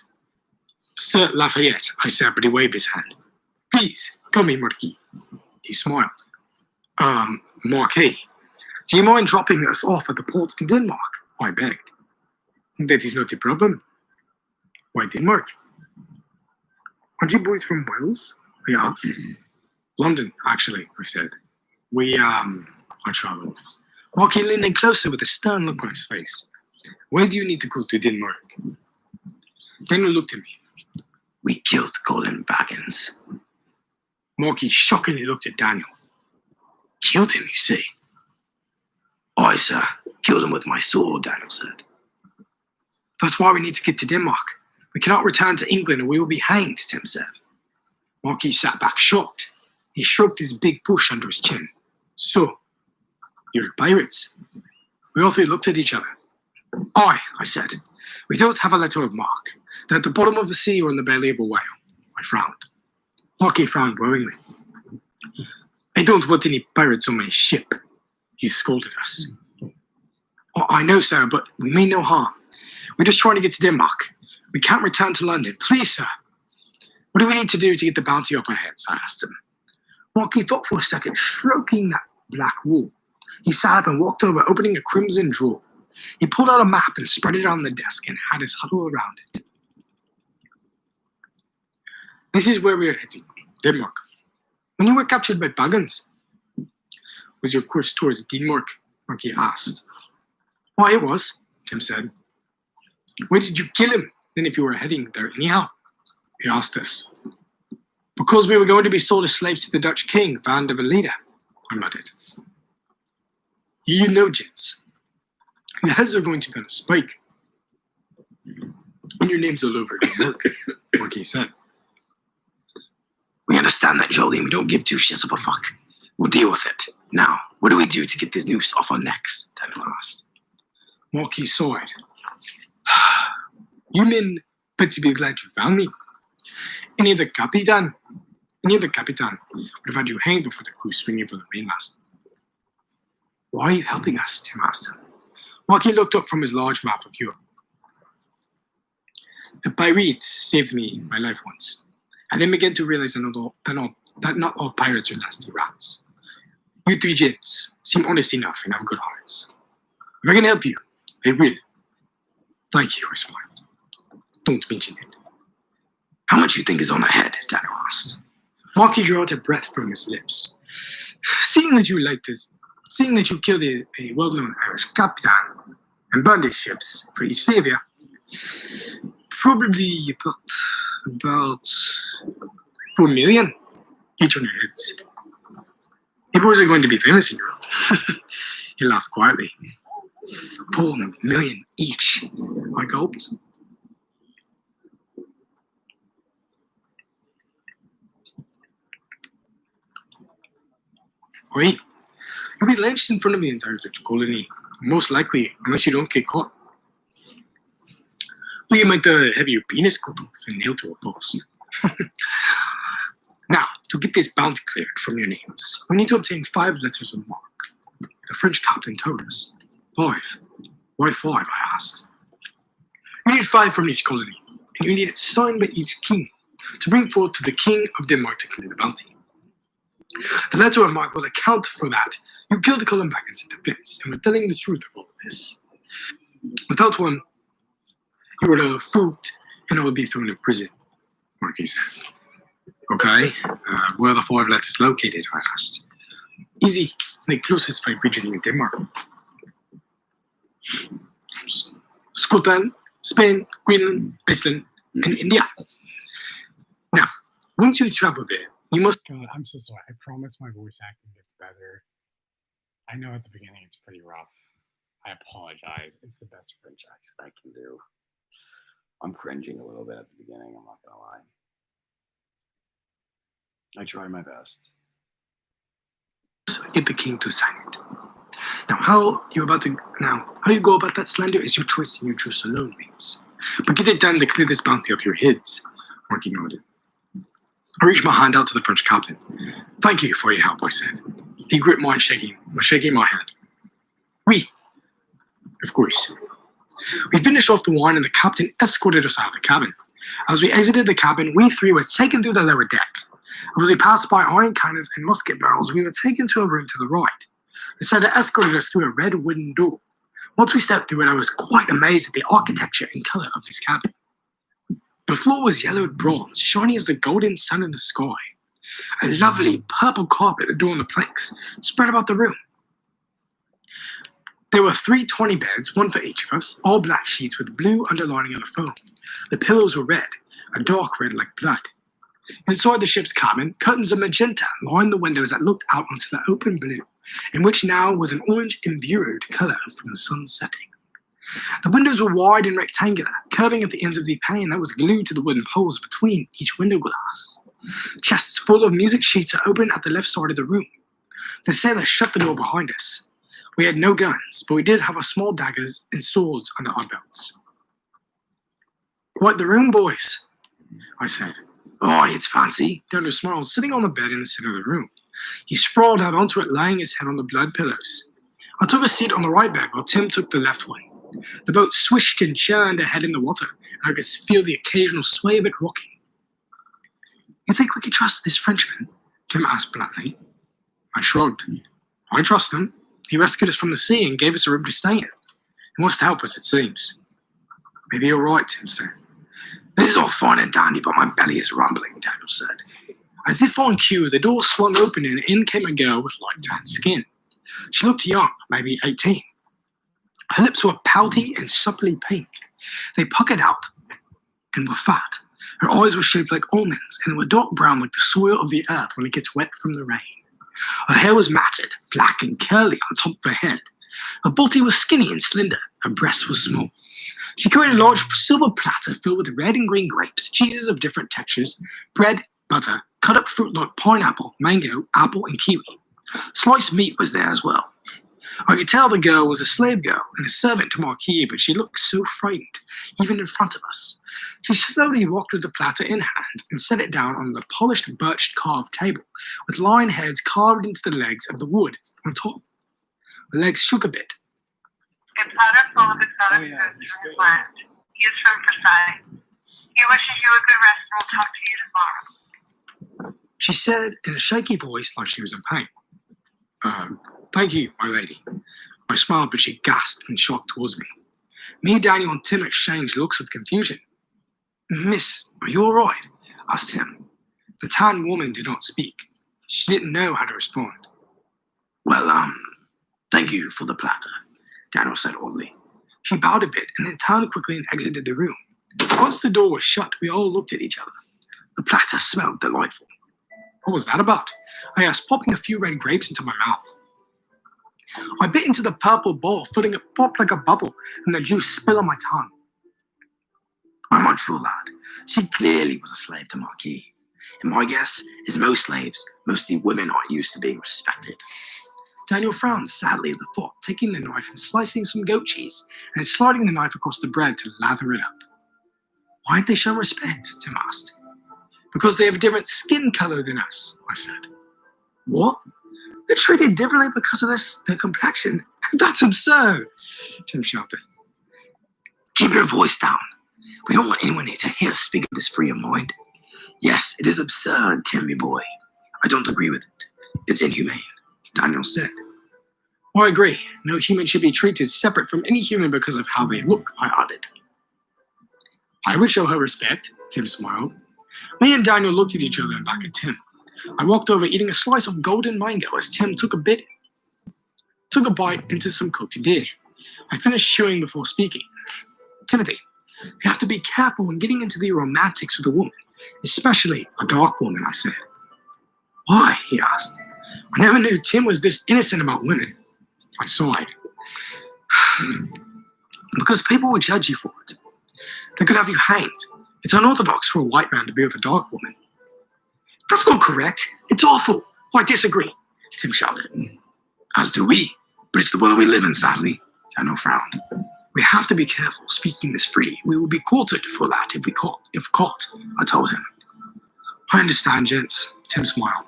Sir Lafayette, I said, but he waved his hand. Please, come in, Marquis. He smiled. Marquis, do you mind dropping us off at the port in Denmark? I begged. That is not a problem. Why Denmark? Aren't you boys from Wales? He asked. London, actually, I said. I traveled. Marquis leaned in closer with a stern look on his face. Why do you need to go to Denmark? Daniel looked at me. We killed Colin Baggins. Marquis shockingly looked at Daniel. Killed him, you say? Aye, sir. Killed him with my sword, Daniel said. That's why we need to get to Denmark. We cannot return to England or we will be hanged, Tim said. Marquis sat back shocked. He stroked his big bush under his chin. So, you're pirates? We all three looked at each other. Aye, I said. We don't have a letter of marque. They're at the bottom of the sea or in the belly of a whale. I frowned. Marquis frowned worryingly. I don't want any pirates on my ship. He scolded us. Oh, I know, sir, but we mean no harm. We're just trying to get to Denmark. We can't return to London. Please, sir. What do we need to do to get the bounty off our heads? I asked him. Marquis thought for a second, stroking that black wool. He sat up and walked over, opening a crimson drawer. He pulled out a map and spread it on the desk and had us huddle around it. This is where we are heading, Denmark. When you were captured by Baggins, was your course towards Denmark? Marquis asked. Why, it was, Tim said. Why did you kill him, then, if you were heading there anyhow? He asked us. Because we were going to be sold as slaves to the Dutch king, Van de Veleda, I muttered. You know, gents, your heads are going to be on a spike. And your name's all over Denmark, Marquis said. We understand that, Jolie, and we don't give two shits of a fuck. We'll deal with it. Now, what do we do to get this noose off our necks? Daniel asked. Marquis sighed. You men better be glad you found me. Any other Capitan would have had you hanged before the crew swinging from the mainmast. Why are you helping us? Tim asked him. Marquis looked up from his large map of Europe. The pirates saved me my life once. I then began to realize that not all pirates are nasty rats. You three gents seem honest enough and have good hearts. If I can help you, I will. Thank you, I smiled. Don't mention it. How much you think is on my head? Daniel asked. Marquis drew out a breath from his lips. Seeing that you killed a well-known Irish captain and burned his ships for East Flavia, probably about 4 million each on your heads. You boys are going to be famous in Europe. He laughed quietly. 4 million each, I gulped. Wait, you'll be lynched in front of the entire Dutch colony, most likely, unless you don't get caught. Or you might have your penis cut off and nailed to a post. Now, to get this bounty cleared from your names, we need to obtain 5 letters of marque. The French captain told us. 5. Why 5? I asked. asked. You need 5 from each colony, and you need it signed by each king to bring forth to the king of Denmark to clear the bounty. The letter of marque will account for that. You killed the Columbackers in defense, and we're telling the truth of all of this. Without one, you would have fooled, and I would be thrown in prison, Marquis said. Okay, where are the 5 letters located, I asked. Easy, the closest 5 region in Denmark. Scotland, Spain, Greenland, Iceland, and India. Now, once you travel there, you must... God, I'm so sorry. I promise my voice acting gets better. I know at the beginning it's pretty rough. I apologize. It's the best French accent I can do. I'm cringing a little bit at the beginning, I'm not gonna lie. I try my best. Get the king to sign it. Now, how you go about that slander is your choice and your choice alone, mates. But get it done to clear this bounty off your heads, Marquis nodded. I reached my hand out to the French captain. Thank you for your help, I said. He gripped mine, shaking my hand. Oui, of course. We finished off the wine and the captain escorted us out of the cabin. As we exited the cabin, we 3 were taken through the lower deck. As we passed by iron cannons and musket barrels, we were taken to a room to the right. The sailor escorted us through a red wooden door. Once we stepped through it, I was quite amazed at the architecture and color of this cabin. The floor was yellowed bronze, shiny as the golden sun in the sky. A lovely purple carpet adorned the planks, spread about the room. There were 3 tiny beds, 1 for each of us, all black sheets with blue underlining of the foam. The pillows were red, a dark red like blood. Inside the ship's cabin, curtains of magenta lined the windows that looked out onto the open blue, in which now was an orange embued color from the sun setting. The windows were wide and rectangular, curving at the ends of the pane that was glued to the wooden poles between each window glass. Chests full of music sheets are open at the left side of the room. The sailor shut the door behind us. We had no guns, but we did have our small daggers and swords under our belts. Quite the room, boys, I said. Oh, it's fancy, Daniel smiled, sitting on the bed in the center of the room. He sprawled out onto it, laying his head on the blood pillows. I took a seat on the right bed while Tim took the left one. The boat swished and churned ahead in the water, and I could feel the occasional sway of it rocking. You think we could trust this Frenchman? Tim asked bluntly. I shrugged. I trust him. He rescued us from the sea and gave us a room to stay in. He wants to help us, it seems. Maybe you're right, Tim said. This is all fine and dandy, but my belly is rumbling, Daniel said. As if on cue, the door swung open and in came a girl with light tan skin. She looked young, maybe 18. Her lips were pouty and supplely pink. They puckered out and were fat. Her eyes were shaped like almonds and were dark brown like the soil of the earth when it gets wet from the rain. Her hair was matted, black and curly on top of her head. Her body was skinny and slender. Her breast was small. She carried a large silver platter filled with red and green grapes, cheeses of different textures, bread, butter, cut up fruit like pineapple, mango, apple, and kiwi. Sliced meat was there as well. I could tell the girl was a slave girl and a servant to Marquis, but she looked so frightened, even in front of us. She slowly walked with the platter in hand and set it down on the polished birch carved table, with lion heads carved into the legs of the wood on top. The legs shook a bit. A platter full of exotic foods from his land. He is from Versailles. He wishes you a good rest and will talk to you tomorrow. She said in a shaky voice like she was in pain. Thank you, my lady. I smiled, but she gasped in shock towards me. Me, Daniel, and Tim exchanged looks of confusion. Miss, are you all right? Asked Tim. The tan woman did not speak. She didn't know how to respond. Well, thank you for the platter, Daniel said oddly. She bowed a bit and then turned quickly and exited the room. Once the door was shut, we all looked at each other. The platter smelled delightful. What was that about? I asked, popping a few red grapes into my mouth. I bit into the purple bowl, feeling it pop like a bubble, and the juice spill on my tongue. I'm unsure, lad. She clearly was a slave to Marquis. And my guess is most slaves, mostly women, aren't used to being respected. Daniel frowned sadly at the thought, taking the knife and slicing some goat cheese, and sliding the knife across the bread to lather it up. Why'd they show respect? Tim asked. Because they have a different skin color than us, I said. What? They're treated differently because of their complexion? That's absurd, Tim shouted. Keep your voice down. We don't want anyone here to hear us speak of this free of mind. Yes, it is absurd, Timmy boy. I don't agree with it. It's inhumane, Daniel said. I agree. No human should be treated separate from any human because of how they look, I added. I would show her respect, Tim smiled. Me and Daniel looked at each other and back at Tim. I walked over eating a slice of golden mango as Tim took a bite into some cooked deer. I finished chewing before speaking. Timothy, you have to be careful when getting into the romantics with a woman, especially a dark woman, I said. Why? He asked. I never knew Tim was this innocent about women. I sighed. Because people will judge you for it. They could have you hanged. It's unorthodox for a white man to be with a dark woman. That's not correct. It's awful. I disagree, Tim shouted. As do we, but it's the world we live in, sadly. Daniel frowned. We have to be careful speaking this free. We will be quartered for that if caught, I told him. I understand, gents, Tim smiled.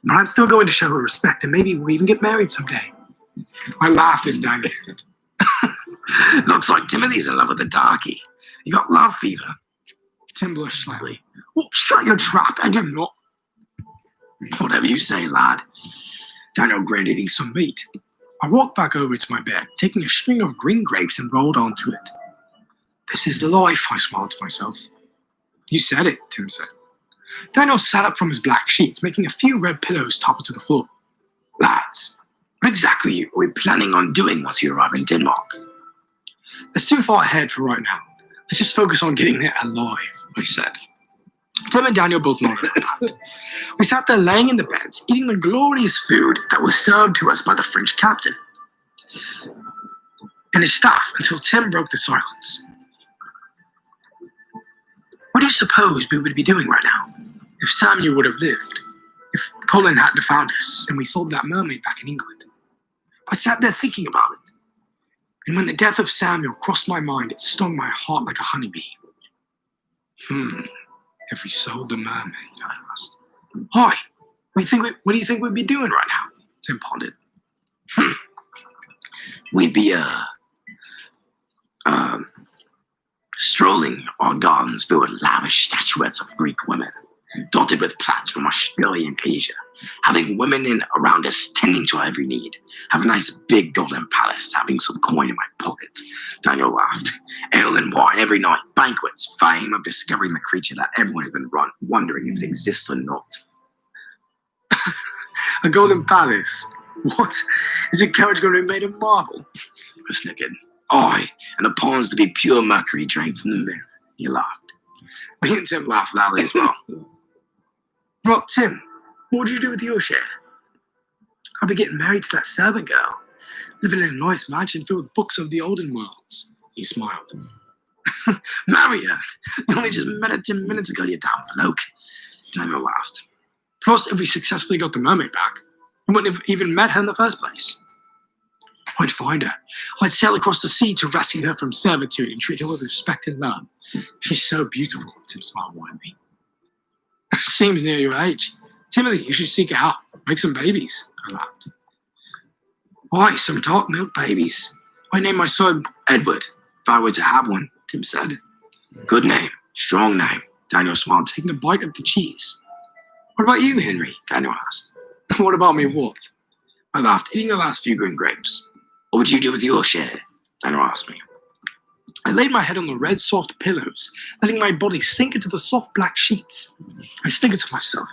But I'm still going to show her respect and maybe we'll even get married someday. I laughed as Daniel said. Looks like Timothy's in love with the darkie. You got love fever. Tim blushed slightly. Well, shut your trap, I do not. Whatever you say, lad. Daniel grinned, eating some meat. I walked back over to my bed, taking a string of green grapes and rolled onto it. This is the life, I smiled to myself. You said it, Tim said. Daniel sat up from his black sheets, making a few red pillows topple to the floor. Lads, what exactly are we planning on doing once you arrive in Denmark? That's too far ahead for right now. Let's just focus on getting there alive, I said. Tim and Daniel both nodded at that. We sat there laying in the beds, eating the glorious food that was served to us by the French captain and his staff until Tim broke the silence. What do you suppose we would be doing right now if Samuel would have lived? If Colin hadn't found us and we sold that mermaid back in England? I sat there thinking about it. And when the death of Samuel crossed my mind, it stung my heart like a honeybee. If we sold the mermaid, I asked. Why? What do you think we'd be doing right now? Tim pondered. We'd be, strolling our gardens filled with lavish statuettes of Greek women, dotted with plants from Australia and Asia, having women in around us tending to our every need, have a nice big golden palace, having some coin in my pocket. Daniel laughed. Ale and wine every night, banquets, fame of discovering the creature that everyone has been wondering if it exists or not. A golden palace? What? Is your carriage going to be made of marble? I snickered. Aye, and the ponds to be pure mercury drained from the moon. He laughed. Me and Tim laughed loudly as well. Well, Tim, what would you do with your share? I'll be getting married to that servant girl, living in a nice mansion filled with books of the olden worlds. He smiled. Marry her? You only just met her 10 minutes ago, you damn bloke. Daniel laughed. Plus, if we successfully got the mermaid back, we wouldn't have even met her in the first place. I'd find her. I'd sail across the sea to rescue her from servitude and treat her with respect and love. She's so beautiful, Tim smiled widely. Seems near your age. Timothy, you should seek her out. Make some babies, I laughed. Why, some dark milk babies? I named my son Edward, if I were to have one, Tim said. Good name, strong name, Daniel smiled, taking a bite of the cheese. What about you, Henry? Daniel asked. What about me, what? I laughed, eating the last few green grapes. What would you do with your share? Daniel asked me. I laid my head on the red, soft pillows, letting my body sink into the soft black sheets. I snickered to myself.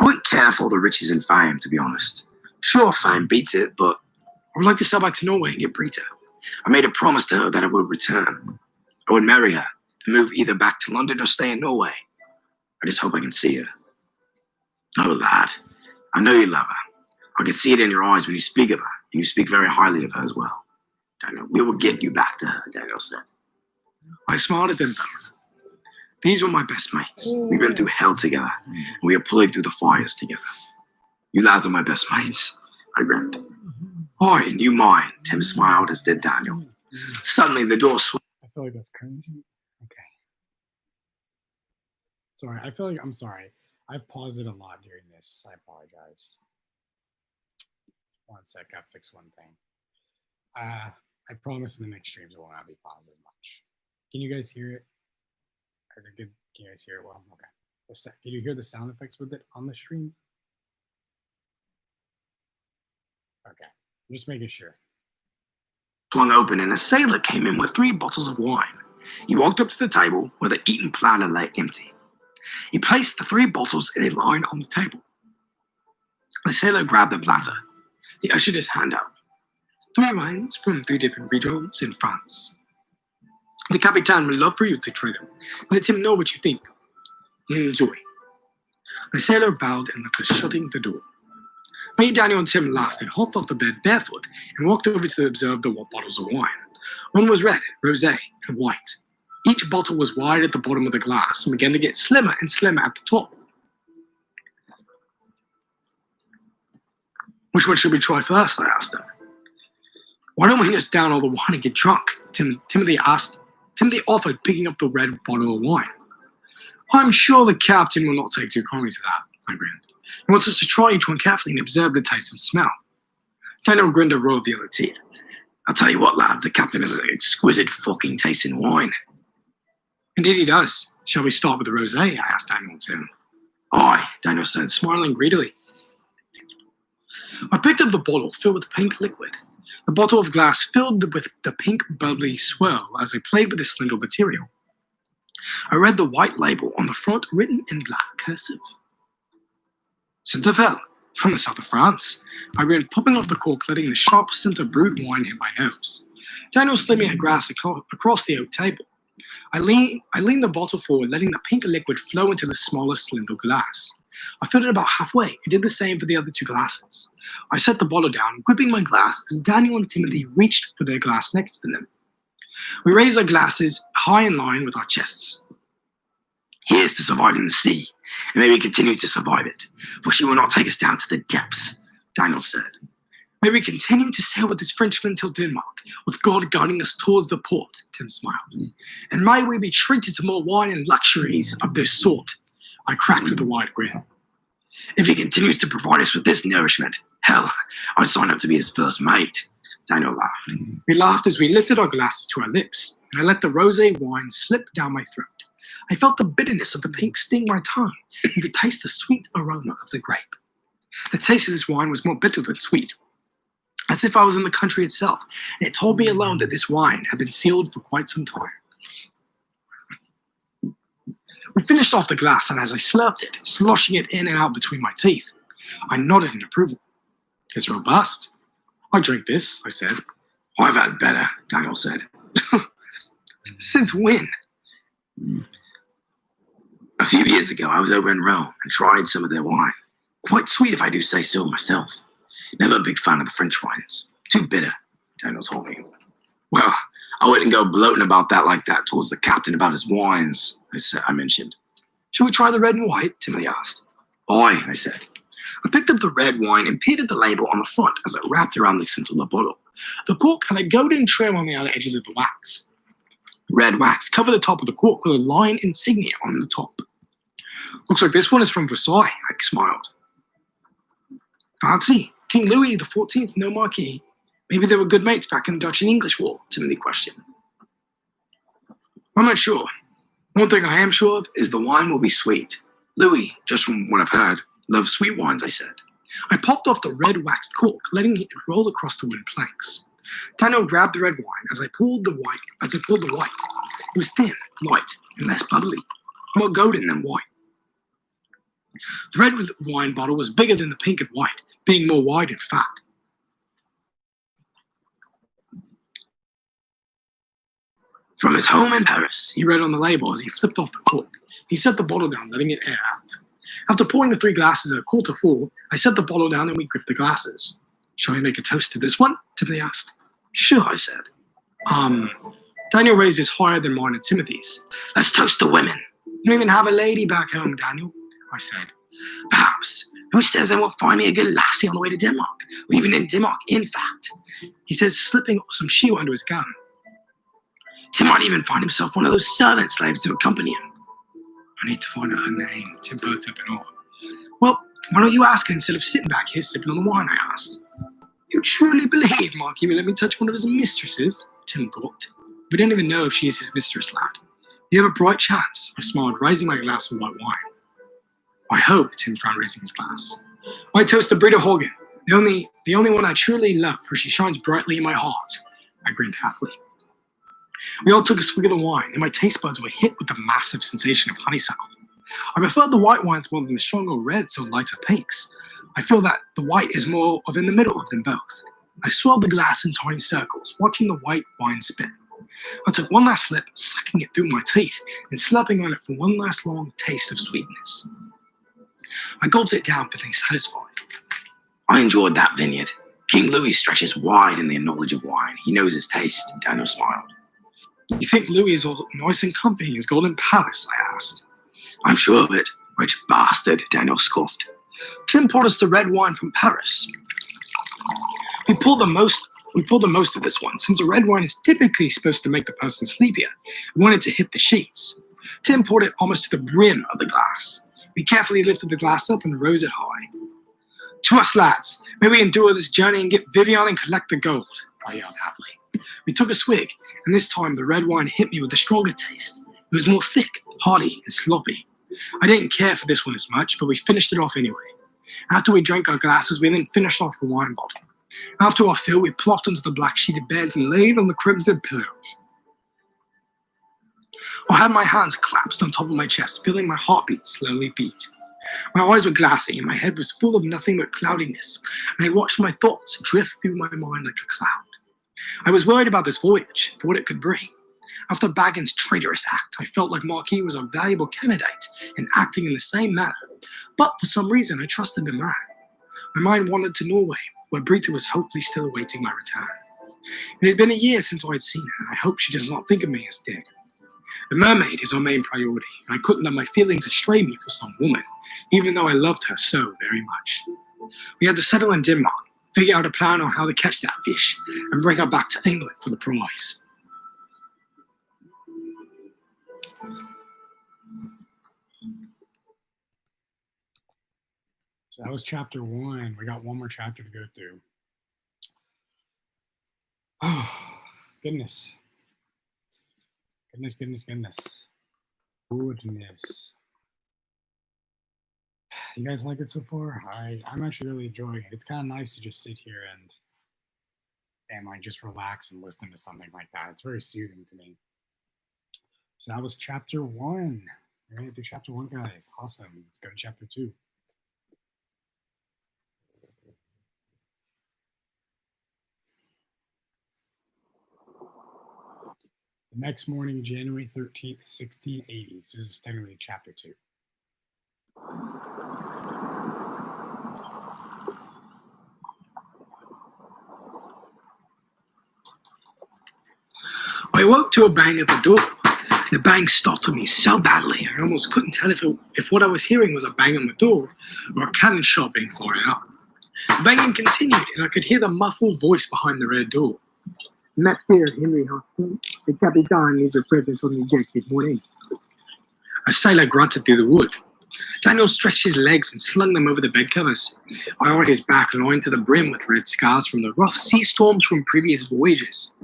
I wouldn't care for all the riches and fame, to be honest. Sure, fame beats it, but I would like to sail back to Norway and get Brita. I made a promise to her that I would return. I would marry her and move either back to London or stay in Norway. I just hope I can see her. Oh, lad, I know you love her. I can see it in your eyes when you speak of her, and you speak very highly of her as well. Daniel, we will get you back to her, Daniel said. I smiled at them both. These were my best mates. We've been through hell together, and we are pulling through the fires together. You lads are my best mates, I grinned. Aye, and you mine, Tim smiled, as did Daniel. Suddenly, the door swung. I feel like that's cringy. Okay. Sorry, I feel like I'm sorry. I've paused it a lot during this. I apologize. One sec, I'll fix one thing. I promise in the next streams it will not be paused as much. Can you guys hear it? Is it good? Can you guys hear it well? Okay. Can you hear the sound effects with it on the stream? Okay. I'm just making sure. Swung open and a sailor came in with 3 bottles of wine. He walked up to the table where the eaten platter lay empty. He placed the 3 bottles in a line on the table. The sailor grabbed the platter. He ushered his hand out. 3 wines from 3 different regions in France. The Capitan would love for you to try them. Let him know what you think. Enjoy. The sailor bowed and left us shutting the door. Me, Daniel, and Tim laughed and hopped off the bed barefoot and walked over to observe the bottles of wine. One was red, rosé, and white. Each bottle was wide at the bottom of the glass and began to get slimmer and slimmer at the top. Which one should we try first? I asked him. Why don't we just down all the wine and get drunk? Timothy asked. Timothy offered, picking up the red bottle of wine. I'm sure the captain will not take too kindly to that, I grinned. He wants us to try each one carefully and observe the taste and smell. Daniel grinned a row of yellow teeth. I'll tell you what, lads, the captain has an exquisite fucking taste in wine. Indeed he does. Shall we start with the rosé? I asked Daniel and Tim. Aye, Daniel said, smiling greedily. I picked up the bottle filled with pink liquid. The bottle of glass filled with the pink bubbly swirl as I played with the slender material. I read the white label on the front written in black cursive. Saint-Ophel, from the south of France. I grinned, popping off the cork, letting the sharp scent of brewed wine hit my nose. Daniel slid me a glass across the oak table. I leaned the bottle forward, letting the pink liquid flow into the smaller slender glass. I filled it about halfway and did the same for the other 2 glasses. I set the bottle down, gripping my glass as Daniel and Timothy reached for their glass next to them. We raised our glasses high in line with our chests. Here's to surviving the sea, and may we continue to survive it, for she will not take us down to the depths, Daniel said. May we continue to sail with this Frenchman till Denmark, with God guiding us towards the port, Tim smiled. And may we be treated to more wine and luxuries of this sort, I cracked with a wide grin. If he continues to provide us with this nourishment, hell, I'd sign up to be his first mate, Daniel laughed. We laughed as we lifted our glasses to our lips, and I let the rosé wine slip down my throat. I felt the bitterness of the pink sting my tongue and could taste the sweet aroma of the grape. The taste of this wine was more bitter than sweet, as if I was in the country itself, and it told me alone that this wine had been sealed for quite some time. We finished off the glass, and as I slurped it, sloshing it in and out between my teeth, I nodded in approval. It's robust. I drank this, I said. I've had better, Daniel said. Since when? A few years ago, I was over in Rome and tried some of their wine. Quite sweet, if I do say so myself. Never a big fan of the French wines. Too bitter, Daniel told me. Well, I wouldn't go gloating about that like that towards the captain about his wines, I mentioned. Shall we try the red and white? Timothy asked. Aye, I said. I picked up the red wine and peered at the label on the front as it wrapped around the center of the bottle. The cork had a golden trim on the outer edges of the wax. Red wax covered the top of the cork with a lion insignia on the top. Looks like this one is from Versailles, I smiled. Fancy, King Louis XIV, no marquis. Maybe they were good mates back in the Dutch and English War, Timothy questioned. I'm not sure. One thing I am sure of is the wine will be sweet. Louis, just from what I've heard, loves sweet wines, I said. I popped off the red waxed cork, letting it roll across the wooden planks. Daniel grabbed the red wine as I pulled the white. It was thin, light, and less bubbly, more golden than white. The red wine bottle was bigger than the pink and white, being more wide and fat. From his home in Paris, he read on the label as he flipped off the cork. He set the bottle down, letting it air out. After pouring the 3 glasses at a quarter full, I set the bottle down and we gripped the glasses. Shall we make a toast to this one? Timothy asked. Sure, I said. Daniel raised his higher than mine and Timothy's. Let's toast to women. You don't even have a lady back home, Daniel, I said. Perhaps. Who says I won't find me a good lassie on the way to Denmark? Or even in Denmark, in fact. He says, slipping some shoe under his gown. Tim might even find himself one of those servant slaves to accompany him. I need to find out her name, Tim perked up in awe. Well, why don't you ask her instead of sitting back here sipping on the wine, I asked. You truly believe Marky will let me touch one of his mistresses? Tim gawked. We don't even know if she is his mistress, lad. You have a bright chance, I smiled, raising my glass of white wine. I hope, Tim frowned, raising his glass. I toast the Brita Hogan, the only one I truly love, for she shines brightly in my heart. I grinned happily. We all took a swig of the wine, and my taste buds were hit with the massive sensation of honeysuckle. I preferred the white wines more than the stronger reds or lighter pinks. I feel that the white is more of in the middle of them both. I swirled the glass in tiny circles, watching the white wine spin. I took one last sip, sucking it through my teeth, and slurping on it for one last long taste of sweetness. I gulped it down, feeling satisfied. I enjoyed that vineyard. King Louis stretches wide in the knowledge of wine. He knows his taste, Daniel smiled. You think Louis is all nice and comfy in his golden palace? I asked. I'm sure of it, rich bastard, Daniel scoffed. Tim poured us the red wine from Paris. We poured the most of this one, since a red wine is typically supposed to make the person sleepier. We wanted to hit the sheets. Tim poured it almost to the brim of the glass. We carefully lifted the glass up and rose it high. To us, lads, may we endure this journey and get Vivian and collect the gold, I yelled happily. We took a swig, and this time the red wine hit me with a stronger taste. It was more thick, hearty, and sloppy. I didn't care for this one as much, but we finished it off anyway. After we drank our glasses, we then finished off the wine bottle. After our fill, we plopped onto the black sheeted beds and laid on the crimson pillows. I had my hands clasped on top of my chest, feeling my heartbeat slowly beat. My eyes were glassy and my head was full of nothing but cloudiness, and I watched my thoughts drift through my mind like a cloud. I was worried about this voyage, for what it could bring. After Baggin's traitorous act, I felt like Marquis was a valuable candidate and acting in the same manner, but for some reason I trusted the man. My mind wandered to Norway, where Brita was hopefully still awaiting my return. It had been a year since I had seen her, and I hope she does not think of me as dead. The mermaid is our main priority, and I couldn't let my feelings astray me for some woman, even though I loved her so very much. We had to settle in Denmark, figure out a plan on how to catch that fish, and bring her back to England for the prize. So that was chapter 1. We got one more chapter to go through. Oh, goodness. Goodness. You guys like it so far? I'm actually really enjoying it. It's kind of nice to just sit here and like just relax and listen to something like that. It's very soothing to me. So that was chapter 1. We're gonna do chapter 1, guys. Awesome. Let's go to chapter 2. The next morning, January 13th, 1680. So this is technically chapter 2. I awoke to a bang at the door. The bang startled me so badly, I almost couldn't tell if what I was hearing was a bang on the door or a cannon shot being fired out. The banging continued, and I could hear the muffled voice behind the red door. Matt here, Henry Hoskins. The Capitan needs a presence on the deck this morning. A sailor grunted through the wood. Daniel stretched his legs and slung them over the bed covers. I eyed his back lined to the brim with red scars from the rough sea storms from previous voyages.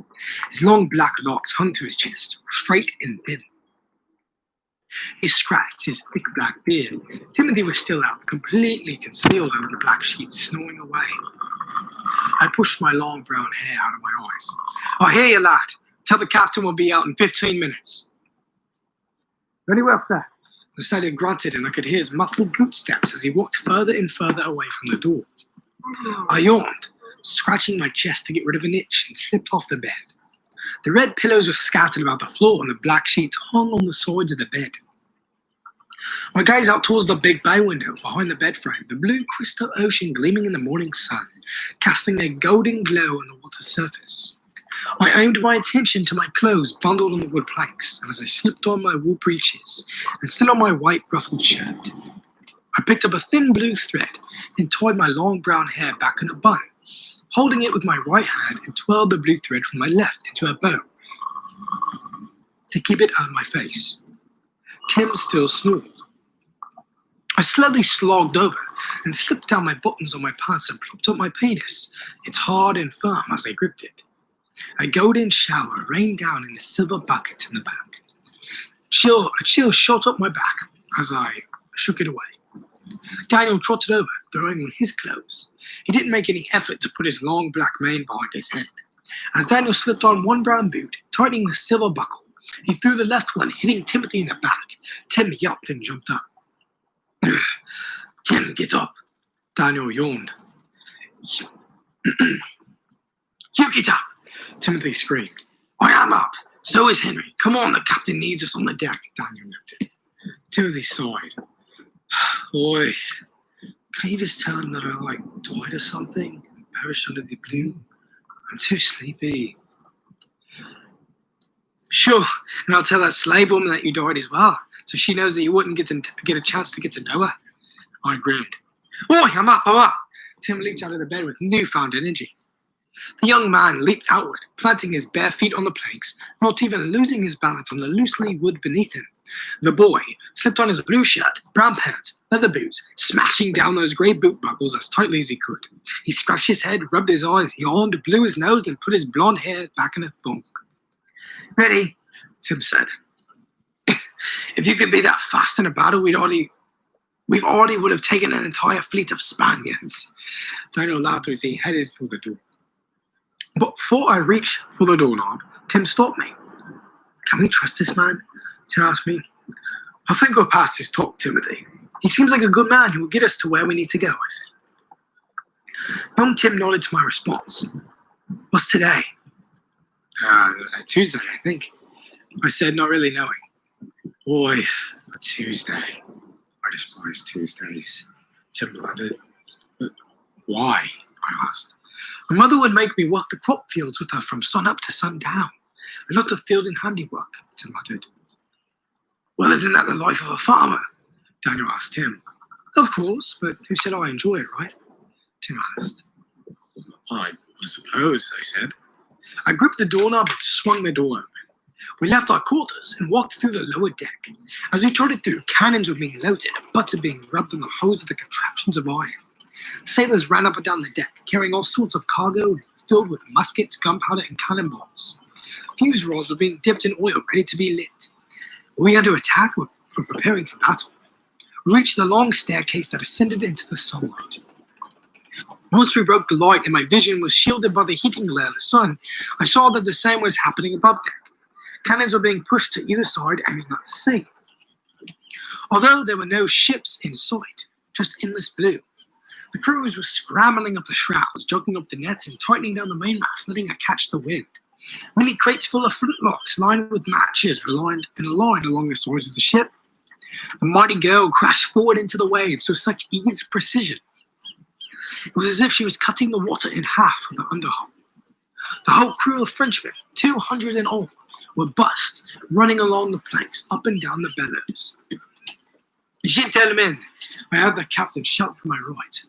His long black locks hung to his chest, straight and thin. He scratched his thick black beard. Timothy was still out, completely concealed under the black sheets, snoring away. I pushed my long brown hair out of my eyes. I hear you, lad. Tell the captain we'll be out in 15 minutes. Very well, sir. The sailor grunted, and I could hear his muffled footsteps as he walked further and further away from the door. I yawned, scratching my chest to get rid of an itch, and slipped off the bed. The red pillows were scattered about the floor, and the black sheets hung on the sides of the bed. I gazed out towards the big bay window behind the bed frame, the blue crystal ocean gleaming in the morning sun, casting a golden glow on the water's surface. I aimed my attention to my clothes bundled on the wood planks, and as I slipped on my wool breeches and still on my white ruffled shirt, I picked up a thin blue thread and tied my long brown hair back in a bun, holding it with my right hand and twirled the blue thread from my left into a bow to keep it out of my face. Tim still snored. I slowly slogged over and slipped down my buttons on my pants and propped up my penis. It's hard and firm as I gripped it. A golden shower rained down in a silver bucket in the back. A chill shot up my back as I shook it away. Daniel trotted over, throwing on his clothes. He didn't make any effort to put his long black mane behind his head. As Daniel slipped on one brown boot, tightening the silver buckle, he threw the left one, hitting Timothy in the back. Tim yelped and jumped up. Tim, get up. Daniel yawned. You get up, Timothy screamed. I am up. So is Henry. Come on, the captain needs us on the deck, Daniel noted. Timothy sighed. Boy, can you just tell him that I, died or something? Perished under the blue? I'm too sleepy. Sure, and I'll tell that slave woman that you died as well, so she knows that you wouldn't get a chance to get to know her. I grinned. Oi, I'm up. Tim leaped out of the bed with newfound energy. The young man leaped outward, planting his bare feet on the planks, not even losing his balance on the loosely wood beneath him. The boy slipped on his blue shirt, brown pants, leather boots, smashing down those grey boot buckles as tightly as he could. He scratched his head, rubbed his eyes, yawned, blew his nose, and put his blonde hair back in a thong. Ready, Tim said. If you could be that fast in a battle, we already would have taken an entire fleet of Spaniards. Daniel laughed as he headed for the door. But before I reached for the doorknob, Tim stopped me. Can we trust this man? Tim asked me. I think we're past his talk, Timothy. He seems like a good man who will get us to where we need to go, I said. Young Tim nodded to my response. What's today? Tuesday, I think. I said, not really knowing. Boy, a Tuesday. I despise Tuesdays. Tim blundered. Why? I asked. My mother would make me work the crop fields with her from sun up to sundown. A lot of field and handiwork, Tim muttered. Well, isn't that the life of a farmer? Daniel asked Tim. Of course, but who said I enjoy it, right? Tim asked. I suppose, I said. I gripped the doorknob and swung the door open. We left our quarters and walked through the lower deck. As we trotted through, cannons were being loaded, butter being rubbed on the hose of the contraptions of iron. Sailors ran up and down the deck, carrying all sorts of cargo filled with muskets, gunpowder, and cannonballs. Fuse rods were being dipped in oil, ready to be lit. Were we under attack or preparing for battle? We reached the long staircase that ascended into the sunlight. Once we broke the light and my vision was shielded by the heating glare of the sun, I saw that the same was happening above deck. Cannons were being pushed to either side, aiming out to sea. Although there were no ships in sight, just endless blue, the crews were scrambling up the shrouds, jogging up the nets, and tightening down the mainmast, letting it catch the wind. Many crates full of flintlocks lined with matches were lined in a line along the sides of the ship. The mighty girl crashed forward into the waves with such ease and precision. It was as if she was cutting the water in half with the underhull. The whole crew of Frenchmen, 200 in all, were bussed, running along the planks up and down the bellows. Gentlemen, I heard the captain shout from my right.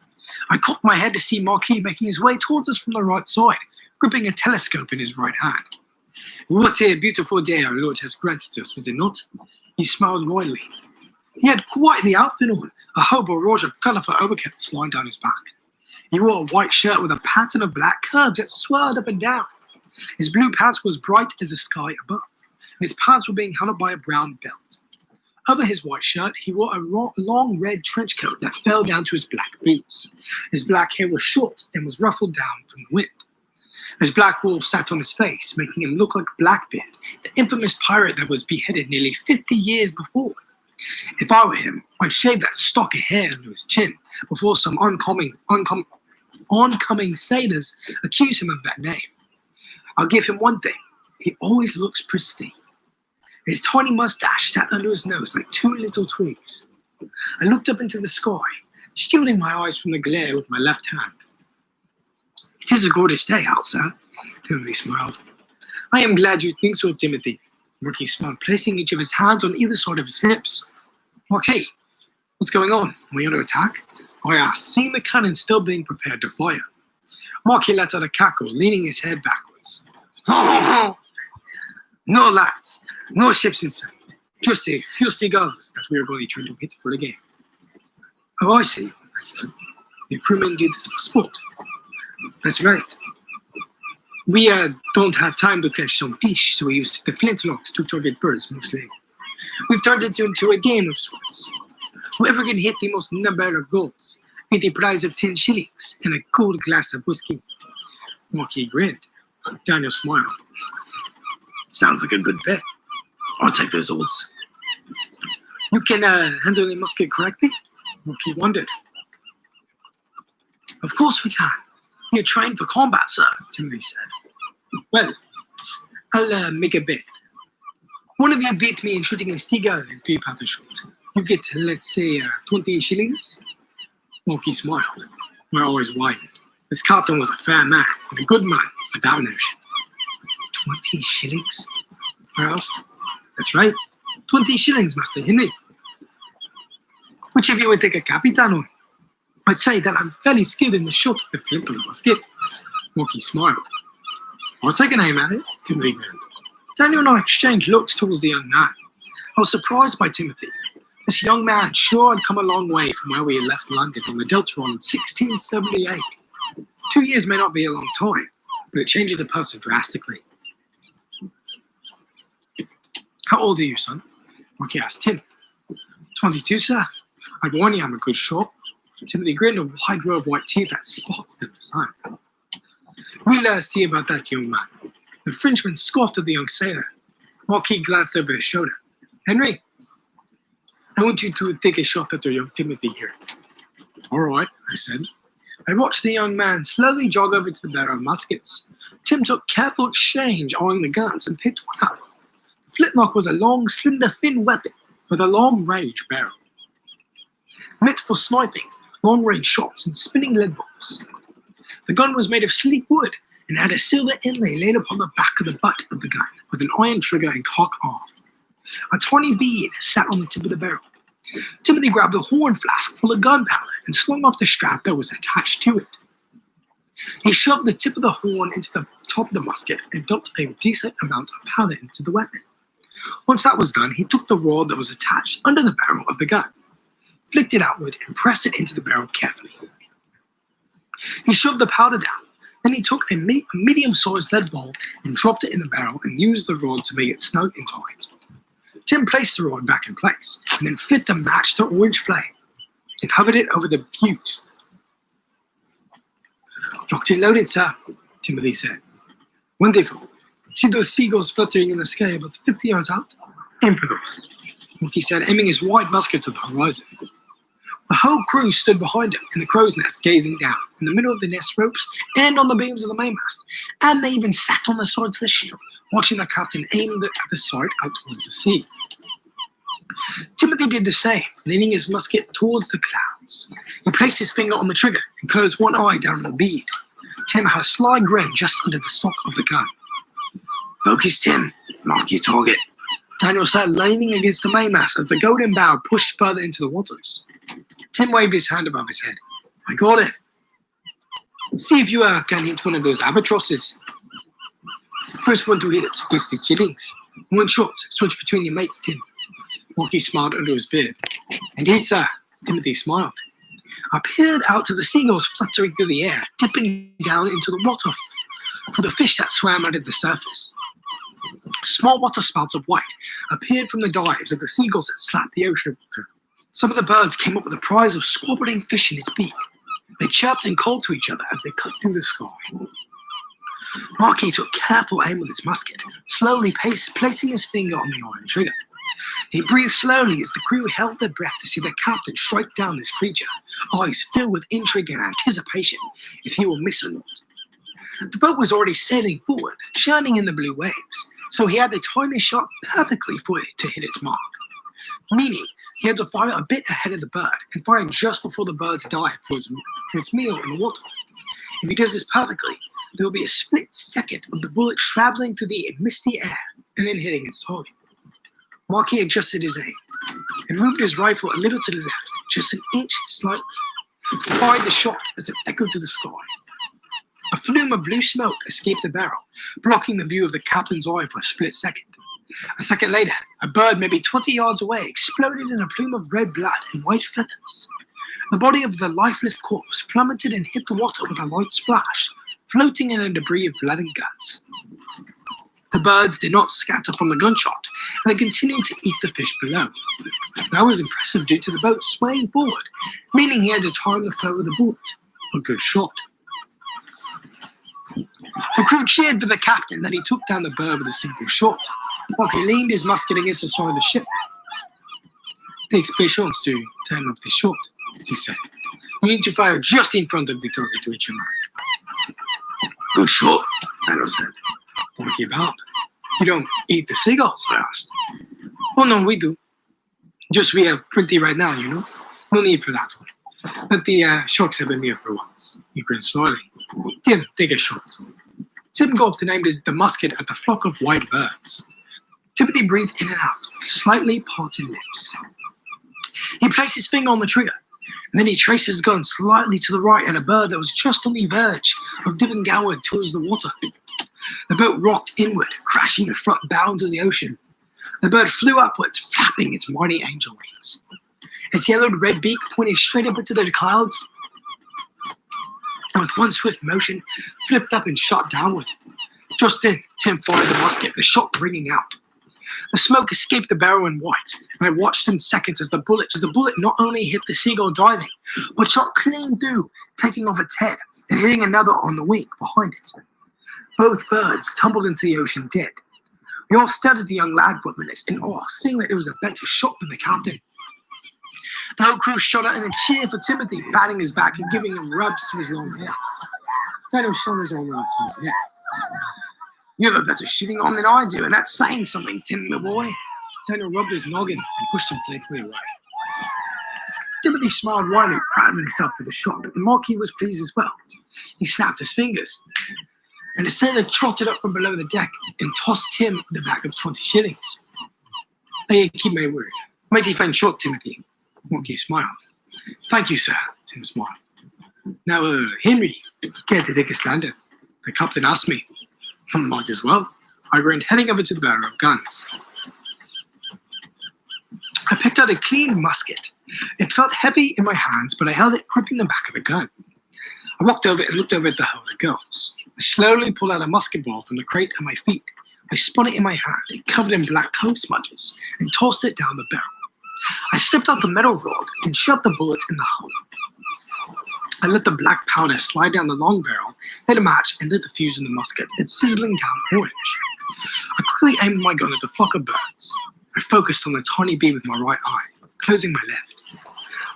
I cocked my head to see Marquis making his way towards us from the right side, gripping a telescope in his right hand. What a beautiful day our Lord has granted us, is it not? He smiled widely. He had quite the outfit on, a whole barrage of colourful overcoats lying down his back. He wore a white shirt with a pattern of black curves that swirled up and down. His blue pants was bright as the sky above, and his pants were being held up by a brown belt. Over his white shirt, he wore a long red trench coat that fell down to his black boots. His black hair was short and was ruffled down from the wind. His black wolf sat on his face, making him look like Blackbeard, the infamous pirate that was beheaded nearly 50 years before. If I were him, I'd shave that stock of hair under his chin before some oncoming sailors accuse him of that name. I'll give him one thing. He always looks pristine. His tiny mustache sat under his nose like two little twigs. I looked up into the sky, shielding my eyes from the glare with my left hand. It is a gorgeous day out, sir, Timothy smiled. I am glad you think so, Timothy, Marquis smiled, placing each of his hands on either side of his hips. Marquis, what's going on? Are we under attack? I asked, seeing the cannon still being prepared to fire. Marquis let out a cackle, leaning his head backwards. No lads, no ships in sight, just a few seagulls that we are going to try to hit for the game. Oh, I see, I said. You crewmen do this for sport. That's right. We don't have time to catch some fish, so we use the flintlocks to target birds mostly. We've turned it into a game of sorts. Whoever can hit the most number of goals get a prize of 10 shillings and a cold glass of whiskey. Marquis grinned. Daniel smiled. Sounds like a good bet. I'll take those odds. You can handle a musket correctly? Marquis wondered. Of course we can. You're trained for combat, sir, Timothy said. Well, I'll make a bet. One of you beat me in shooting a seagull in 3 powder shot. You get, let's say, 20 shillings? Marquis smiled. My eyes widened. This captain was a fair man, and a good man, without notion. 20 shillings? I asked. That's right. 20 shillings, Master Henry. Which of you would take a Capitano? I'd say that I'm fairly skilled in the shot of the flint of the musket. Marquis smiled. I'll take an aim at it, Timothy grinned. Daniel and I exchanged looks towards the young man. I was surprised by Timothy. This young man sure had come a long way from where we had left London on the Deltaron in 1678. 2 years may not be a long time, but it changes a person drastically. How old are you, son? Marquis asked him. 22, sir. I'd warn you I'm a good shot. Timothy grinned, a wide row of white teeth that sparkled in the sun. We'll see about that, young man. The Frenchman scoffed at the young sailor. Marquis glanced over his shoulder. Henry, I want you to take a shot at your young Timothy here. All right, I said. I watched the young man slowly jog over to the barrel of muskets. Tim took careful exchange, eyeing the guns, and picked one up. The flintlock was a long, slender, thin weapon with a long-range barrel. Meant for sniping, long-range shots, and spinning lead balls. The gun was made of sleek wood and had a silver inlay laid upon the back of the butt of the gun with an iron trigger and cock arm. A tiny bead sat on the tip of the barrel. Timothy grabbed a horn flask full of gunpowder and swung off the strap that was attached to it. He shoved the tip of the horn into the top of the musket and dumped a decent amount of powder into the weapon. Once that was done, he took the rod that was attached under the barrel of the gun, flicked it outward, and pressed it into the barrel carefully. He shoved the powder down. Then he took a medium-sized lead ball and dropped it in the barrel and used the rod to make it snug and tight. Tim placed the rod back in place and then flipped the match to orange flame and hovered it over the fuse. Locked and loaded, sir, Timothy said. Wonderful. See those seagulls fluttering in the sky about 50 yards out? Aim for those, Marquis said, aiming his wide musket to the horizon. The whole crew stood behind him in the crow's nest, gazing down, in the middle of the nest ropes and on the beams of the mainmast, and they even sat on the sides of the ship, watching the captain aim at the sight out towards the sea. Timothy did the same, leaning his musket towards the clouds. He placed his finger on the trigger and closed one eye down on the bead. Tim had a sly grin just under the stock of the gun. Focus, Tim. Mark your target. Daniel sat leaning against the mainmast as the golden bow pushed further into the waters. Tim waved his hand above his head. I got it. See if you can hit one of those albatrosses. First one to hit it gets the shillings. One shot, switch between your mates, Tim. Marquis smiled under his beard. Indeed, sir. Timothy smiled. I peered out to the seagulls fluttering through the air, dipping down into the water for the fish that swam out of the surface. Small water spouts of white appeared from the dives of the seagulls that slapped the ocean water. Some of the birds came up with a prize of squabbling fish in its beak. They chirped and called to each other as they cut through the sky. Marquis took careful aim with his musket, slowly placing his finger on the iron trigger. He breathed slowly as the crew held their breath to see the captain strike down this creature, eyes filled with intrigue and anticipation if he will miss or not. The boat was already sailing forward, shining in the blue waves, so he had the timing shot perfectly for it to hit its mark. Meaning, he had to fire a bit ahead of the bird and fire just before the bird's dive for its meal in the water. If he does this perfectly, there will be a split second of the bullet traveling through the misty air and then hitting its target. Marquis adjusted his aim and moved his rifle a little to the left, just an inch slightly. He fired the shot as it echoed through the sky. A flume of blue smoke escaped the barrel, blocking the view of the captain's eye for a split second. A second later, a bird maybe 20 yards away exploded in a plume of red blood and white feathers. The body of the lifeless corpse plummeted and hit the water with a light splash, floating in a debris of blood and guts. The birds did not scatter from the gunshot, and they continued to eat the fish below. That was impressive due to the boat swaying forward, meaning he had to time the flow of the bullet. A good shot. The crew cheered for the captain that he took down the bird with a single shot, while he leaned his musket against the side of the ship. "Takes patience to time up the shot," he said. "You need to fire just in front of the target to hit your mark." "Good shot," Daniel said. "Monkey about. You don't eat the seagulls?" I asked. "Oh no, we do. Just we have plenty right now, you know. No need for that one. But the sharks have been here for once." He grinned slyly. "Tim, take a shot." Tim gulped and aimed the musket at the flock of white birds. Timothy breathed in and out with slightly parted lips. He placed his finger on the trigger, and then he traced his gun slightly to the right at a bird that was just on the verge of dipping downward towards the water. The boat rocked inward, crashing the front bow into the ocean. The bird flew upwards, flapping its mighty angel wings. Its yellowed red beak pointed straight up into the clouds, and with one swift motion, flipped up and shot downward. Just then, Tim fired the musket, the shot ringing out. The smoke escaped the barrel in white, and I watched in seconds as the bullet not only hit the seagull diving, but shot clean through, taking off its head and hitting another on the wing behind it. Both birds tumbled into the ocean dead. We all stared at the young lad for a minute in awe, seeing that it was a better shot than the captain. The whole crew shot out in a cheer for Timothy, patting his back and giving him rubs to his long hair. Daniel shone his arm around Tim's neck. "You have a better shooting arm than I do, and that's saying something, Tim, my boy." Daniel rubbed his noggin and pushed him playfully away. Timothy smiled widely, proud of himself for the shot, and Marquis was pleased as well. He snapped his fingers, and the sailor trotted up from below the deck and tossed Tim the bag of 20 shillings. "I keep my word. Mighty fine shot, Timothy." Marquis smiled. "Thank you, sir," Tim smiled. "Now, Henry, care to take a slander? The captain asked me." "Might as well." I grinned, heading over to the barrel of guns. I picked out a clean musket. It felt heavy in my hands, but I held it gripping the back of the gun. I walked over and looked over at the holder goes. I slowly pulled out a musket ball from the crate at my feet. I spun it in my hand, it covered in black coal smudges, and tossed it down the barrel. I slipped out the metal rod and shoved the bullets in the hole. I let the black powder slide down the long barrel, lit a match, and lit the fuse in the musket. It's sizzling down orange. I quickly aimed my gun at the flock of birds. I focused on the tiny bee with my right eye, closing my left.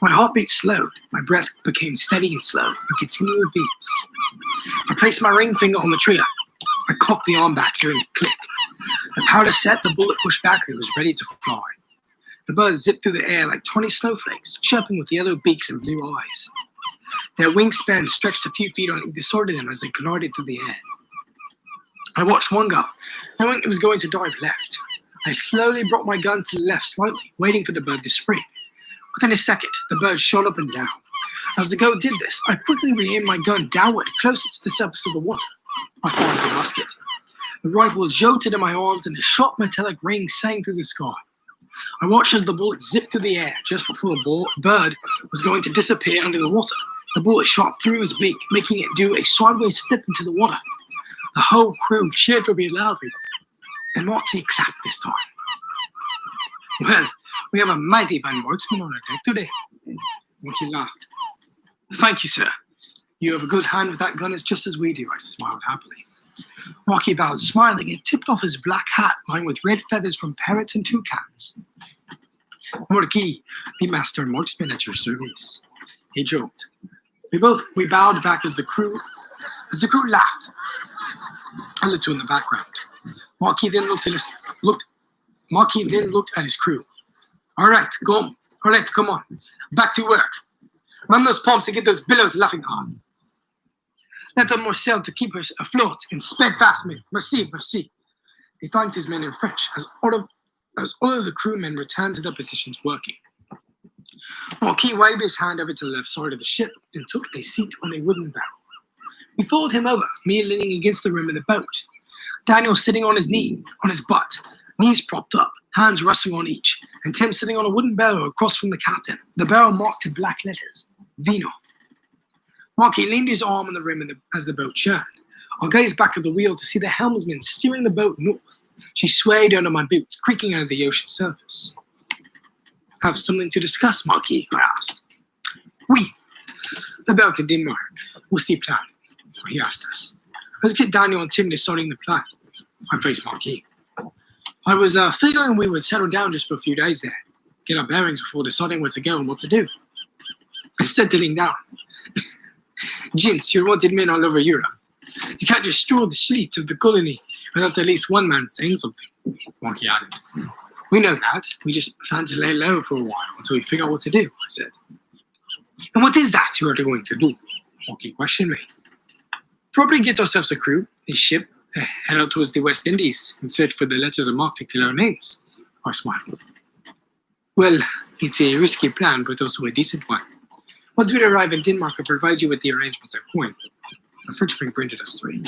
My heartbeat slowed. My breath became steady and slow, and continual beats. I placed my ring finger on the trigger. I cocked the arm back, hearing it click. The powder set, the bullet pushed back, and it was ready to fly. The birds zipped through the air like 20 snowflakes, chirping with yellow beaks and blue eyes. Their wingspan stretched a few feet on either side of them as they glided through the air. I watched one go, knowing it was going to dive left. I slowly brought my gun to the left slightly, waiting for the bird to spring. Within a second, the bird shot up and down. As the goat did this, I quickly re-aimed my gun downward, closer to the surface of the water. I fired the musket. The rifle jolted in my arms, and a sharp metallic ring sang through the sky. I watched as the bullet zipped through the air just before the bird was going to disappear under the water. The bullet shot through his beak, making it do a sideways flip into the water. The whole crew cheered for me loudly, and Marquis clapped this time. "Well, we have a mighty fine marksman on our deck today." Marquis laughed. "Thank you, sir. You have a good hand with that gun, it's just as we do," I smiled happily. Marquis bowed, smiling, and tipped off his black hat lined with red feathers from parrots and toucans. "Marquis, the master marksman at your service," he joked. We bowed back as the crew laughed. I looked in the background. Marquis then looked at his crew. All right, come on. Back to work. Run those pumps and get those billows laughing on. Let them more sail to keep us afloat and sped fast, men. Merci, merci." He thanked his men in French as all of the crewmen returned to their positions working. Marquis waved his hand over to the left side of the ship and took a seat on a wooden barrel. We followed him over, me leaning against the rim of the boat. Daniel sitting on his butt, knees propped up, hands resting on each, and Tim sitting on a wooden barrel across from the captain, the barrel marked in black letters, Vino. Marky leaned his arm on the rim as the boat churned. I gazed back at the wheel to see the helmsman steering the boat north. She swayed under my boots, creaking out of the ocean surface. Have something to discuss, Marquis? I asked. Oui. About Denmark. What's the plan? He asked us. I looked at Daniel and Tim deciding the plan. I faced Marquis. I was figuring we would settle down just for a few days there, get our bearings before deciding where to go and what to do. Instead, settling down. Gents, you're wanted men all over Europe. You can't just stroll the streets of the colony without at least one man saying something, Marquis added. We know that. We just plan to lay low for a while until we figure out what to do, I said. And what is that you are going to do? Marquis questioned me. Probably get ourselves a crew, a ship, head out towards the West Indies and search for the letters of marque to kill our names, I smiled. Well, it's a risky plan, but also a decent one. Once we arrive in Denmark, I'll provide you with the arrangements of coin. The Frenchman printed us 3.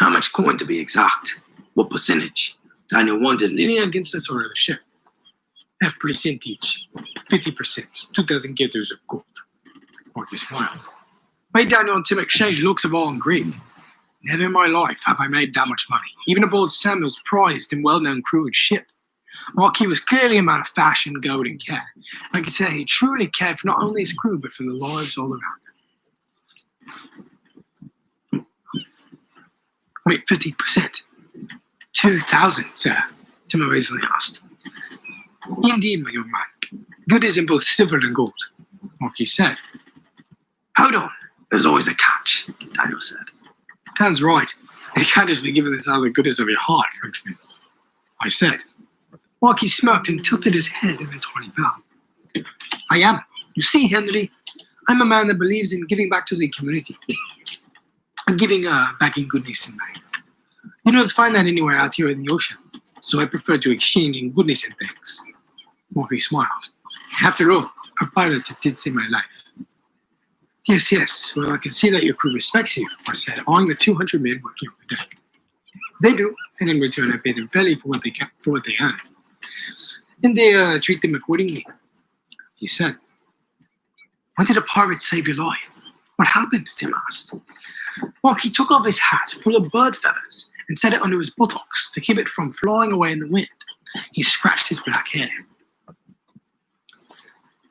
How much coin to be exact? What percentage? Daniel wanted leaning against the side of the ship. Half percentage, 50%, 2,000 gathers of gold. Marky smiled. Made Daniel and Tim exchange looks of awe and greed. Never in my life have I made that much money, even aboard Samuel's prized and well-known crewed ship. Marquis was clearly a man of fashion, gold, and care. I could say he truly cared for not only his crew, but for the lives all around him. Wait, 50%? 2,000, sir? Tim amazingly asked. Indeed, my young man. Good is in both silver and gold, Marquis said. Hold on, there's always a catch, Daniel said. Dan's right. You can't just be giving this out of the goodness of your heart, Frenchman, I said. Marquis smirked and tilted his head in a tiny bow. I am. You see, Henry, I'm a man that believes in giving back to the community. And giving back in goodness in life. You don't find that anywhere out here in the ocean, so I prefer to exchange in goodness and things. Marquis smiled. After all, a pilot did save my life. Yes, well, I can see that your crew respects you, I said, eyeing the 200 men working on the deck. They do, and in return I pay them fairly for what they earn. And they treat them accordingly, he said. When did a pirate save your life? What happened? Tim asked. Marquis took off his hat full of bird feathers and set it under his buttocks to keep it from flying away in the wind. He scratched his black hair.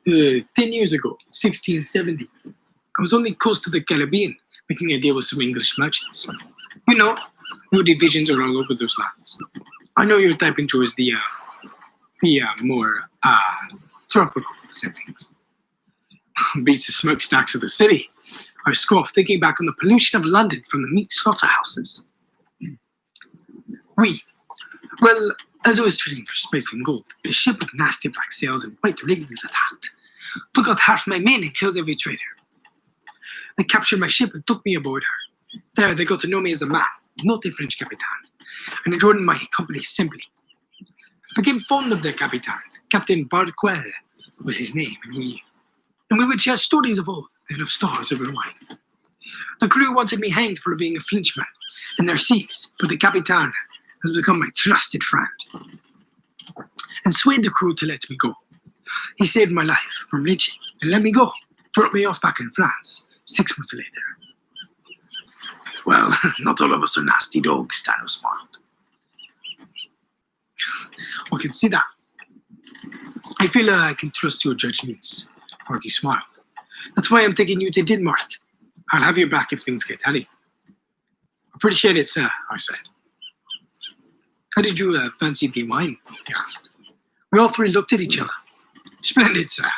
10 years ago, 1670, I was on the coast of the Caribbean, making a deal with some English merchants. You know, new divisions are all over those lands. I know your type enjoys the more tropical settings. Beats the smokestacks of the city. I scoffed, thinking back on the pollution of London from the meat slaughterhouses. Oui. Well, as I was trading for space and gold, a ship with nasty black sails and white riggings attacked. Took out half my men and killed every trader. They captured my ship and took me aboard her. There, they got to know me as a man, not a French captain, and I joined my company simply. I became fond of their captain. Captain Barquel was his name, and we would share stories of old and of stars over wine. The crew wanted me hanged for being a Frenchman in their seas, but the captain has become my trusted friend and swayed the crew to let me go. He saved my life from lynching and let me go, dropped me off back in France 6 months later. Well, not all of us are nasty dogs, Daniel smiled. I can see that. I feel I can trust your judgments, Marquis smiled. That's why I'm taking you to Denmark. I'll have your back if things get heavy. Appreciate it, sir, I said. How did you fancy the wine? He asked. We all 3 looked at each other. Splendid, sir.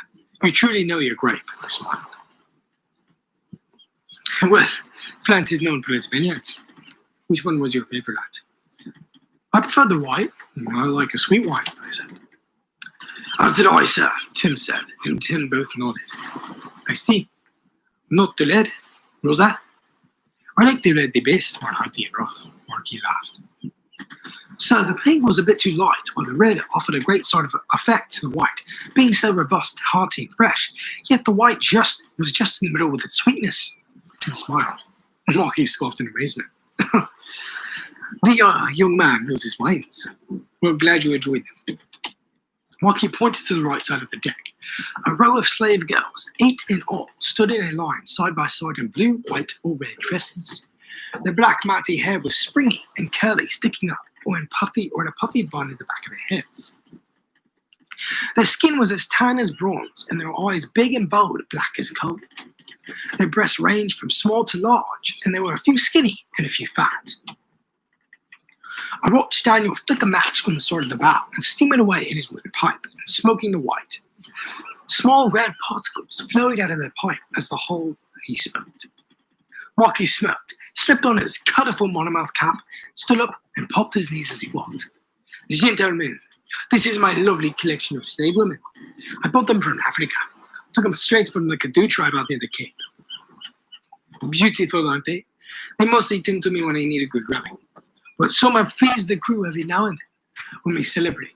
You truly know your grape, I smiled. Well, France is known for its vineyards. Which one was your favorite? I prefer the white. I like a sweet wine, I said. As did I, sir, Tim said, and Tim both nodded. I see. Not the red, Rosa? I like the red the best, more hearty and rough, Marquis laughed. So the pink was a bit too light, while the red offered a great sort of effect to the white, being so robust, hearty, and fresh. Yet the white was just in the middle with its sweetness. Tim smiled. Marquis scoffed in amazement. The young man knows his wines. We're glad you enjoyed them. Marquis pointed to the right side of the deck, A row of slave girls, 8 in all, stood in a line side by side in blue, white, or red dresses. Their black matty hair was springy and curly, sticking up, or in a puffy bun at the back of their heads. Their skin was as tan as bronze, and their eyes big and bold, black as coal. Their breasts ranged from small to large, and there were a few skinny and a few fat. I watched Daniel flick a match on the side of the bow and steam it away in his wooden pipe, smoking the white. Small red particles flowed out of the pipe as the whole he smoked. Marky smoked, slipped on his colourful monomouth cap, stood up, and popped his knees as he walked. Gentlemen, this is my lovely collection of slave women. I bought them from Africa. Took them straight from the Kadu tribe out near the Cape. Beautiful, aren't they? They mostly tend to me when I need a good rubbing. But some have pleased the crew every now and then when we celebrate.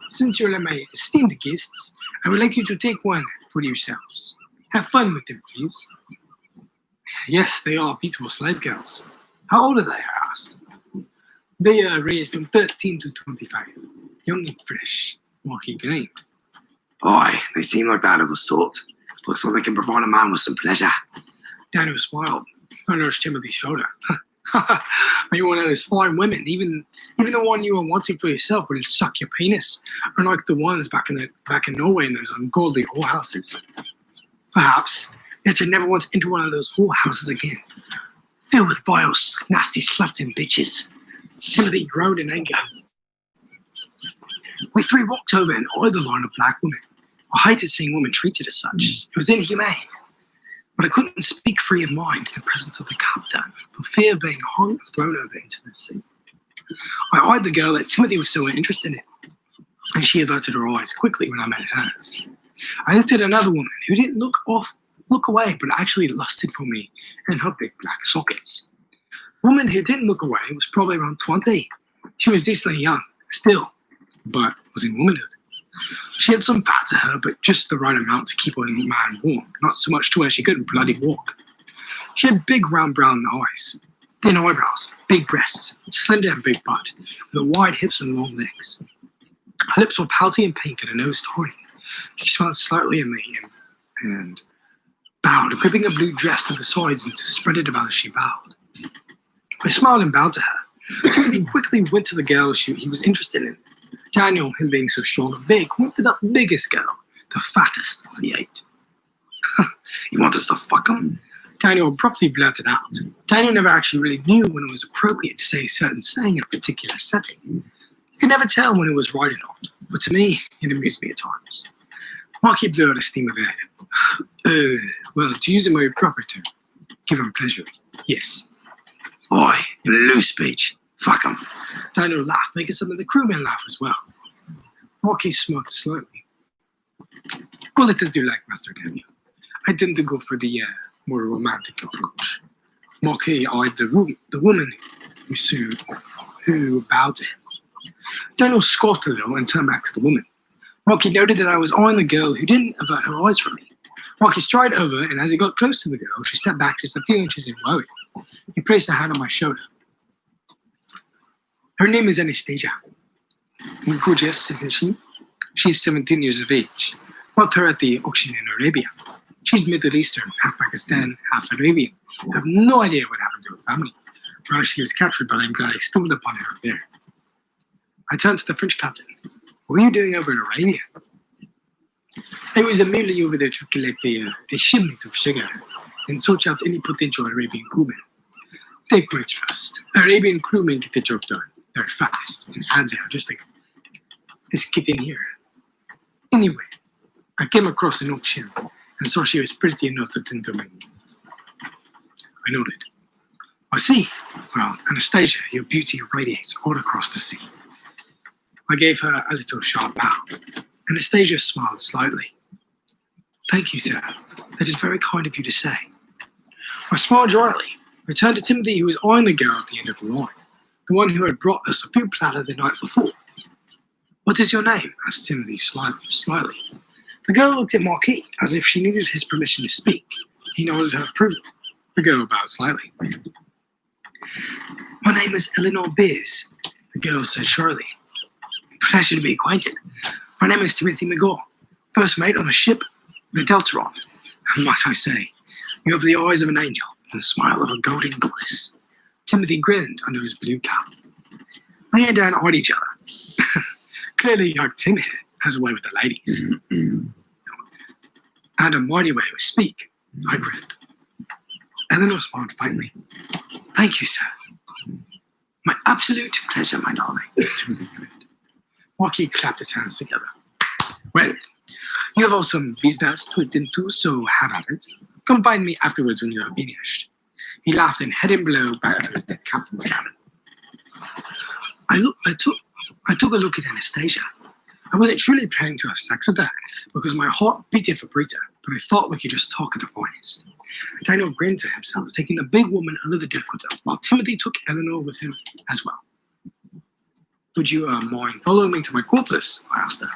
Since you're my esteemed guests, I would like you to take one for yourselves. Have fun with them, please. Yes, they are beautiful slave girls. How old are they? I asked. They range from 13 to 25. Young and fresh. Marky grained. Aye, they seem like that of a sort. Looks like they can provide a man with some pleasure. Daniel smiled. I nudged Timothy's shoulder. You one of those fine women, even the one you were wanting for yourself would suck your penis, unlike the ones back in Norway in those ungodly whorehouses. Perhaps, yet I never want to enter one of those whorehouses again, filled with vile, nasty sluts and bitches. Timothy groaned in anger. We 3 walked over and eyed the line of black women. I hated seeing women treated as such. It was inhumane. But I couldn't speak free of mind in the presence of the captain for fear of being hung and thrown over into the sea. I eyed the girl that Timothy was so interested in, and she averted her eyes quickly when I met hers. I looked at another woman who didn't look away, but actually lusted for me in her big black sockets. The woman who didn't look away was probably around 20. She was decently young, still, but was in womanhood. She had some fat to her, but just the right amount to keep a man warm, not so much to where she couldn't bloody walk. She had big round brown eyes, thin eyebrows, big breasts, slender and big butt, with wide hips and long legs. Her lips were pouty and pink and her nose tiny. She smiled slightly at me and bowed, gripping a blue dress to the sides and to spread it about as she bowed. I smiled and bowed to her. He quickly went to the girl he was interested in. Daniel, him being so strong and big, went to the biggest girl, the fattest of the 8. You want us to fuck him? Daniel abruptly blurted out. Daniel never actually really knew when it was appropriate to say a certain saying in a particular setting. You could never tell when it was right or not, but to me, it amused me at times. Marky blew out a steam of air. Well, to use a more proper term, give him pleasure. Yes. Boy, in a loose speech. Fuck him. Daniel laughed, making some of the crewmen laugh as well. Marky smoked slowly. Call it as you like, Master Daniel. I tend to go for the more romantic approach. Marky eyed the woman who bowed to him. Daniel scoffed a little and turned back to the woman. Marky noted that I was eyeing the girl who didn't avert her eyes from me. Marky strode over, and as he got close to the girl, she stepped back just a few inches in worry. He placed a hand on my shoulder. Her name is Anastasia. Gorgeous, isn't she? She's 17 years of age. Bought her at the auction in Arabia. She's Middle Eastern, half Pakistan, half Arabian. I have no idea what happened to her family. Well, she was captured, but I'm glad I stumbled upon her there. I turned to the French captain. What were you doing over in Arabia? I was merely over there to collect a shipment of sugar and search out any potential Arabian crewmen. Take my trust. Arabian crewmen get the job done. They're fast and agile, just like this kid in here. Anyway, I came across an auction and saw she was pretty enough to tend to my needs. I nodded. I see. Well, Anastasia, your beauty radiates all across the sea. I gave her a little sharp bow. Anastasia smiled slightly. Thank you, sir. That is very kind of you to say. I smiled dryly. I turned to Timothy, who was eyeing the girl at the end of the line, the one who had brought us a food platter the night before. What is your name? Asked Timothy slightly. The girl looked at Marquis as if she needed his permission to speak. He nodded her approval. The girl bowed slightly. My name is Eleanor Beers, the girl said shortly. Pleasure to be acquainted. My name is Timothy McGaw. First mate on a ship, the Deltaron. And might I say, you have the eyes of an angel and the smile of a golden goddess. Timothy grinned under his blue cap. Me and Dan eyed each other. Clearly, young Tim here has a way with the ladies. And a mighty way to speak, I grinned. Eleanor smiled faintly. Thank you, sir. My absolute pleasure, my darling. Timothy grinned. Marquis clapped his hands together. Well, you have all some business to attend to, so have at it. Come find me afterwards when you have finished. He laughed and headed below back to his deck captain's cabin. I took a look at Anastasia. I wasn't truly planning to have sex with her because my heart beated for Brita, but I thought we could just talk at the finest. Daniel grinned to himself, taking the big woman under the deck with him, while Timothy took Eleanor with him as well. Would you mind following me to my quarters? I asked her.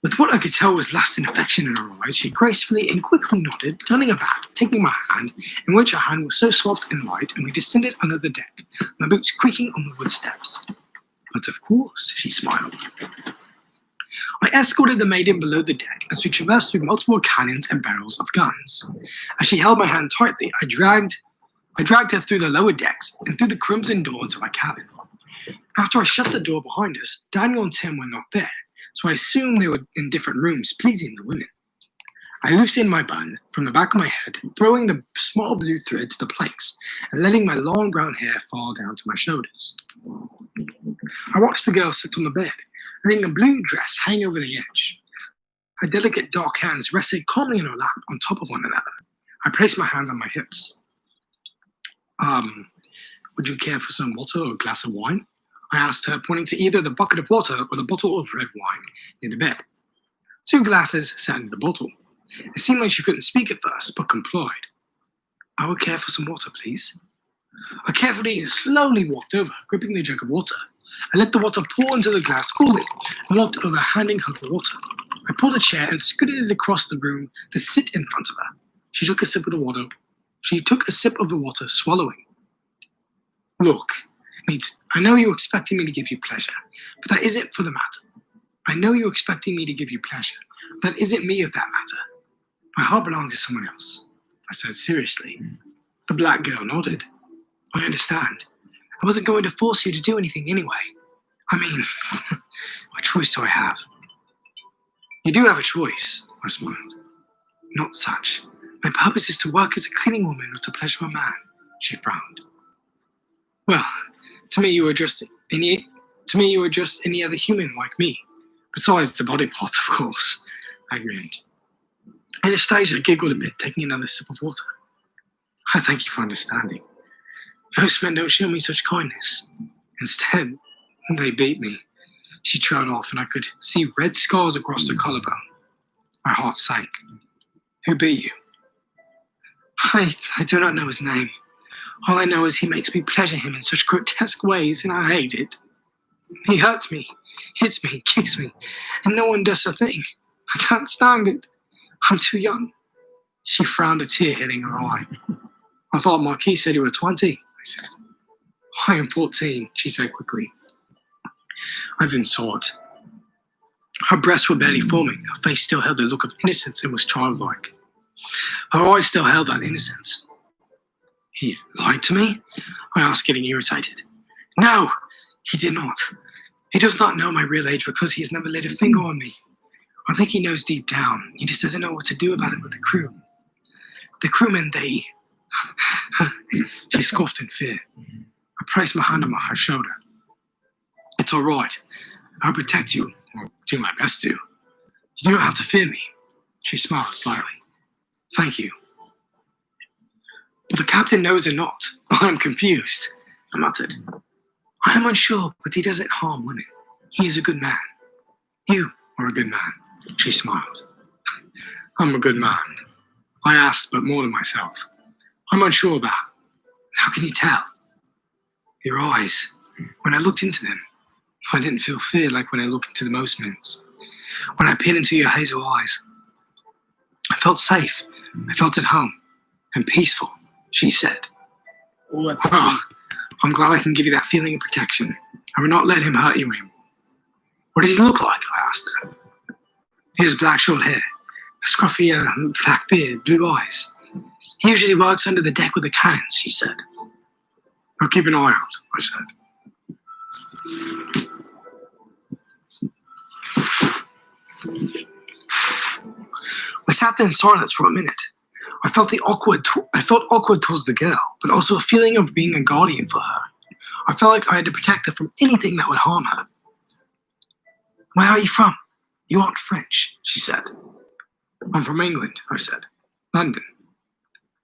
With what I could tell was lust and affection in her eyes, she gracefully and quickly nodded, turning her back, taking my hand, in which her hand was so soft and light, and we descended under the deck, my boots creaking on the wood steps. But of course, she smiled. I escorted the maiden below the deck as we traversed through multiple cannons and barrels of guns. As she held my hand tightly, I dragged her through the lower decks and through the crimson door into my cabin. After I shut the door behind us, Daniel and Tim were not there, so I assumed they were in different rooms, pleasing the women. I loosened my bun from the back of my head, throwing the small blue thread to the planks, and letting my long brown hair fall down to my shoulders. I watched the girl sit on the bed, letting a blue dress hang over the edge. Her delicate dark hands rested calmly in her lap on top of one another. I placed my hands on my hips. Would you care for some water or a glass of wine? I asked her, pointing to either the bucket of water or the bottle of red wine near the bed. 2 glasses sat in the bottle. It seemed like she couldn't speak at first, but complied. I would care for some water, please. I carefully and slowly walked over, gripping the jug of water. I let the water pour into the glass coolly, and walked over, handing her the water. I pulled a chair and scooted it across the room to sit in front of her. She took a sip of the water. Swallowing. Look, I know you're expecting me to give you pleasure, but that isn't for the matter. I know you're expecting me to give you pleasure, but that isn't me of that matter. My heart belongs to someone else, I said seriously. The black girl nodded. I understand. I wasn't going to force you to do anything anyway. I mean, what choice do I have? You do have a choice, I smiled. Not such. My purpose is to work as a cleaning woman or to pleasure a man, she frowned. Well, to me you were just any other human like me. Besides the body parts, of course, I grinned. Anastasia giggled a bit, taking another sip of water. I thank you for understanding. Most men don't show me such kindness. Instead, they beat me. She trailed off, and I could see red scars across her collarbone. My heart sank. Who beat you? I do not know his name. All I know is he makes me pleasure him in such grotesque ways, and I hate it. He hurts me, hits me, kicks me, and no one does a thing. I can't stand it. I'm too young. She frowned, a tear hitting her eye. I thought Marquis said you were 20, I said. I am 14, she said quickly. I've been soured. Her breasts were barely forming. Her face still held the look of innocence and was childlike. Her eyes still held that innocence. He lied to me? I asked, getting irritated. No, he did not. He does not know my real age because he has never laid a finger on me. I think he knows deep down. He just doesn't know what to do about it with the crew. The crewmen, they... She scoffed in fear. I placed my hand on her shoulder. It's all right. I'll protect you, or do my best to. You don't have to fear me. She smiled slightly. Thank you. But the captain knows or not. I'm confused, I muttered. I am unsure, but he doesn't harm women. He is a good man. You are a good man, she smiled. I'm a good man. I asked, but more than myself. I'm unsure of that. How can you tell? Your eyes. When I looked into them, I didn't feel fear like when I look into the most men's. When I peered into your hazel eyes, I felt safe. I felt at home and peaceful, she said. Oh, I'm glad I can give you that feeling of protection. I will not let him hurt you anymore. What does he look like? I asked her. He has black short hair, a scruffy black beard, blue eyes. He usually works under the deck with the cannons, she said. I'll keep an eye out, I said. We sat there in silence for a minute. I felt awkward towards the girl, but also a feeling of being a guardian for her. I felt like I had to protect her from anything that would harm her. Where are you from? You aren't French, she said. I'm from England, I said. London.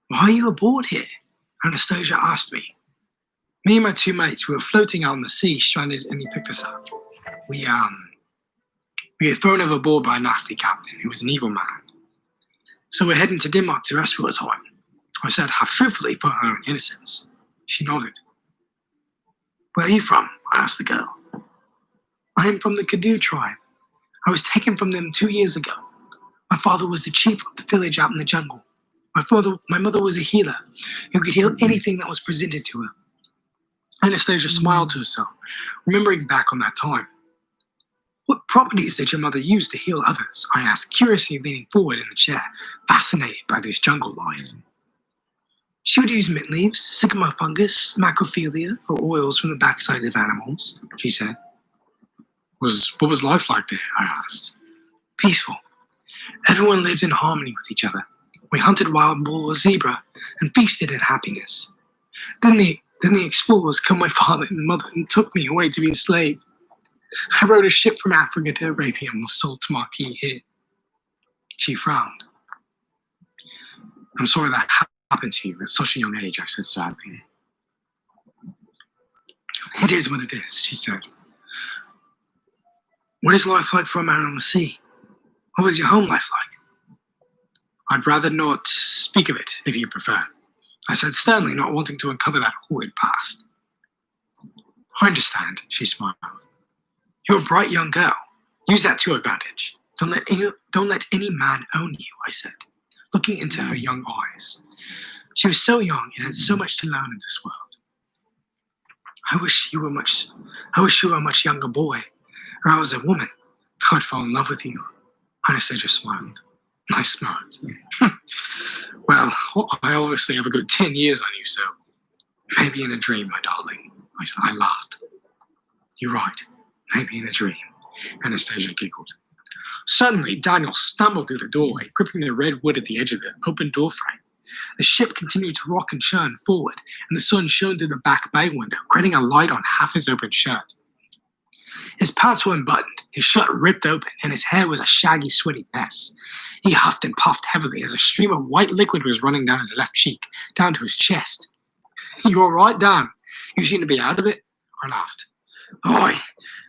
Why are you aboard here? Anastasia asked me. Me and my two mates, we were floating out in the sea, stranded, and he picked us up. We were thrown overboard by a nasty captain who was an evil man. So we're heading to Denmark to rest for a time. I said, half truthfully, for her own innocence. She nodded. Where are you from? I asked the girl. I am from the Kadu tribe. I was taken from them 2 years ago. My father was the chief of the village out in the jungle. My mother was a healer who could heal anything that was presented to her. Anastasia smiled to herself, remembering back on that time. What properties did your mother use to heal others? I asked, curiously leaning forward in the chair, fascinated by this jungle life. She would use mint leaves, sycamore fungus, macrophilia, or oils from the backsides of animals, she said. What was life like there? I asked. Peaceful. Everyone lived in harmony with each other. We hunted wild boar or zebra and feasted in happiness. Then the explorers killed my father and mother and took me away to be a slave. I rode a ship from Africa to Arabia and was sold to Marquis here. She frowned. I'm sorry that happened to you at such a young age, I said sadly. It is what it is, she said. What is life like for a man on the sea? What was your home life like? I'd rather not speak of it, if you prefer, I said sternly, not wanting to uncover that horrid past. I understand, she smiled. You're a bright young girl. Use that to your advantage. Don't let any man own you, I said, looking into her young eyes. She was so young and had so much to learn in this world. I wish you were a much younger boy, or I was a woman. I'd fall in love with you. Anastasia smiled. I smirked. Well, I obviously have a good 10 years on you, so maybe in a dream, my darling. I laughed. You're right. Maybe in a dream. Anastasia giggled. Suddenly, Daniel stumbled through the doorway, gripping the red wood at the edge of the open doorframe. The ship continued to rock and churn forward, and the sun shone through the back bay window, creating a light on half his open shirt. His pants were unbuttoned, his shirt ripped open, and his hair was a shaggy, sweaty mess. He huffed and puffed heavily as a stream of white liquid was running down his left cheek, down to his chest. You all right, Dan? You seem to be out of it? I laughed. Oi,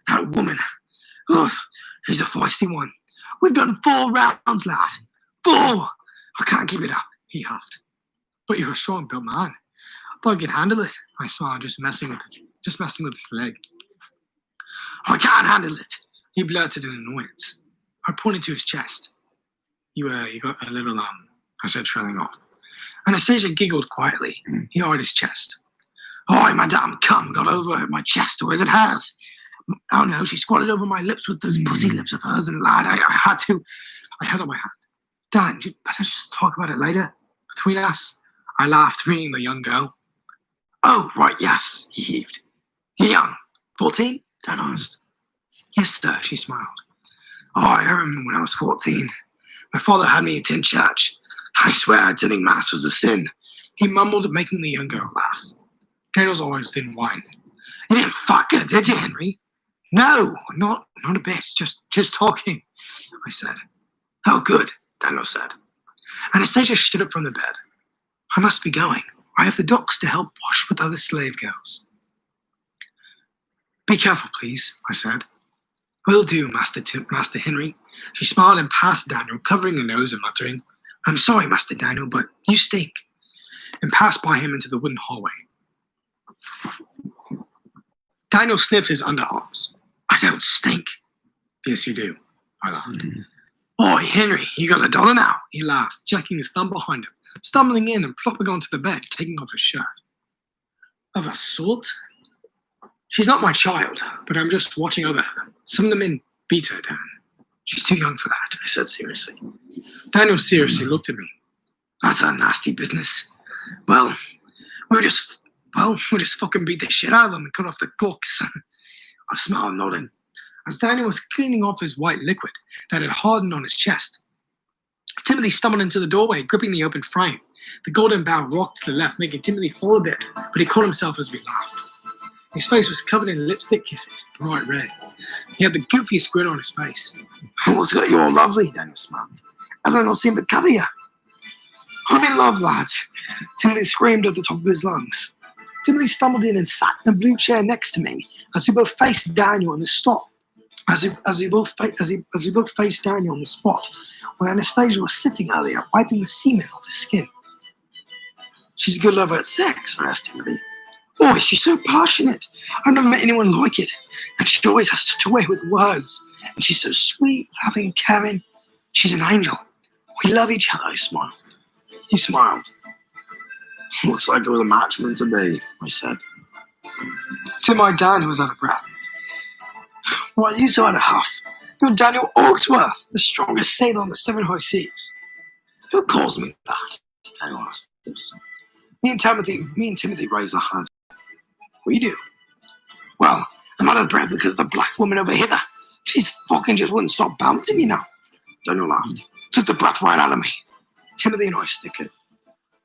that woman. Ugh, she's a feisty one. We've done 4 rounds, lad. 4! I can't keep it up, he huffed. But you're a strong-built man. I thought you could handle it. I smiled, just messing with his leg. I can't handle it, he blurted in annoyance. I pointed to his chest. You got a little, I said, trailing off. Anastasia giggled quietly. He eyed his chest. Oi, madame, come, got over my chest, or as it has. Oh no, she squatted over my lips with those pussy lips of hers, and lad, I held up my hand. Dan, you better just talk about it later, between us. I laughed, meaning the young girl. Oh, right, yes, he heaved. You're young. 14? Dan asked. Yes, sir, she smiled. Oh, I remember when I was 14. My father had me attend church. I swear attending mass was a sin. He mumbled, making the young girl laugh. Daniel's eyes didn't widen. You didn't fuck her, did you, Henry? No, not a bit. Just talking, I said. Oh, good, Daniel said. Anastasia stood up from the bed. I must be going. I have the docks to help wash with other slave girls. Be careful, please, I said. Will do, Master Henry. She smiled and passed Daniel, covering her nose and muttering, I'm sorry, Master Daniel, but you stink, and passed by him into the wooden hallway. Daniel sniffed his underarms. I don't stink. Yes, you do, I laughed. Oi, Henry, you got $1 now, he laughed, jacking his thumb behind him, stumbling in and plopping onto the bed, taking off his shirt. Of a sort? She's not my child, but I'm just watching over her. Some of the men beat her, Dan. She's too young for that, I said seriously. Daniel seriously looked at me. That's a nasty business. We'll just fucking beat the shit out of them and cut off the cooks. I smiled, nodding, as Daniel was cleaning off his white liquid that had hardened on his chest. Timothy stumbled into the doorway, gripping the open frame. The golden bow rocked to the left, making Timothy fall a bit, but he caught himself as we laughed. His face was covered in lipstick kisses, bright red. He had the goofiest grin on his face. What's got you all lovely? Daniel smiled. Eleanor seemed to cover you. I'm in love, lads. Timothy screamed at the top of his lungs. Timothy stumbled in and sat in a blue chair next to me as we both faced Daniel on the spot. As we both faced Daniel on the spot where Anastasia was sitting earlier, wiping the semen off his skin. She's a good lover at sex, I asked Timothy. Oh, she's so passionate. I've never met anyone like it. And she always has such a way with words. And she's so sweet, loving, caring. She's an angel. We love each other, I smiled. He smiled. Looks like it was a match meant to be, I said. Tim eyed Dan, who was out of breath. Why, you two and a half. You're Daniel Augsworth, the strongest sailor on the 7 high seas. Who calls me that? Daniel asked us. Me and Timothy raised our hands. We do. Well, I'm out of breath because of the black woman over here. She's fucking just wouldn't stop bouncing, you know. Daniel laughed. Took the breath right out of me. Timothy and I snickered.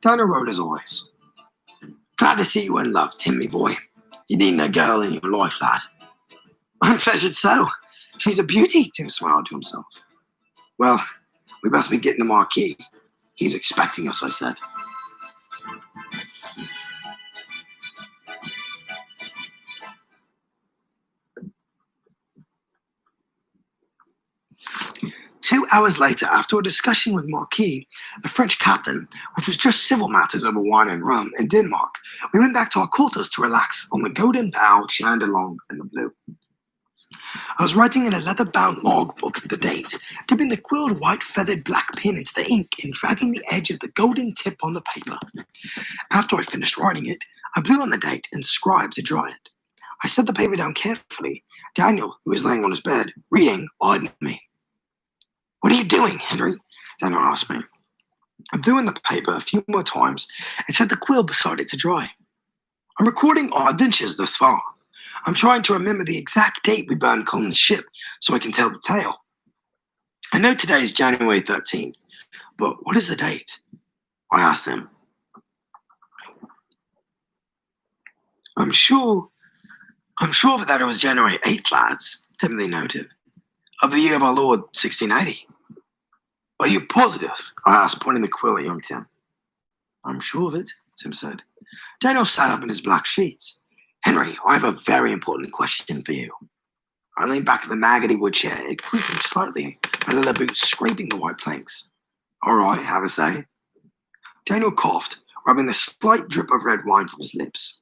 Daniel rolled his eyes. Glad to see you in love, Timmy boy. You need a girl in your life, lad. I'm pleasured so. She's a beauty, Tim smiled to himself. Well, we must be getting the marquee. He's expecting us, I said. Two hours later, after a discussion with Marquis, the French captain, which was just civil matters over wine and rum in Denmark, we went back to our quarters to relax on the golden bow shined along in the blue. I was writing in a leather-bound logbook the date, dipping the quilled white feathered black pen into the ink and dragging the edge of the golden tip on the paper. After I finished writing it, I blew on the date and scribed to dry it. I set the paper down carefully. Daniel, who was laying on his bed, reading, eyed me. What are you doing, Henry? Daniel asked me. I blew in the paper a few more times and set the quill beside it to dry. I'm recording our adventures thus far. I'm trying to remember the exact date we burned Colin's ship so I can tell the tale. I know today is January 13th, but what is the date? I asked him. I'm sure that it was January 8th, lads, Timothy noted, of the year of our Lord 1680. Are you positive? I asked, pointing the quill at young Tim. I'm sure of it, Tim said. Daniel sat up in his black sheets. Henry, I have a very important question for you. I leaned back in the maggoty wood chair, it creaking slightly, my leather boots scraping the white planks. All right, have a say. Daniel coughed, rubbing the slight drip of red wine from his lips.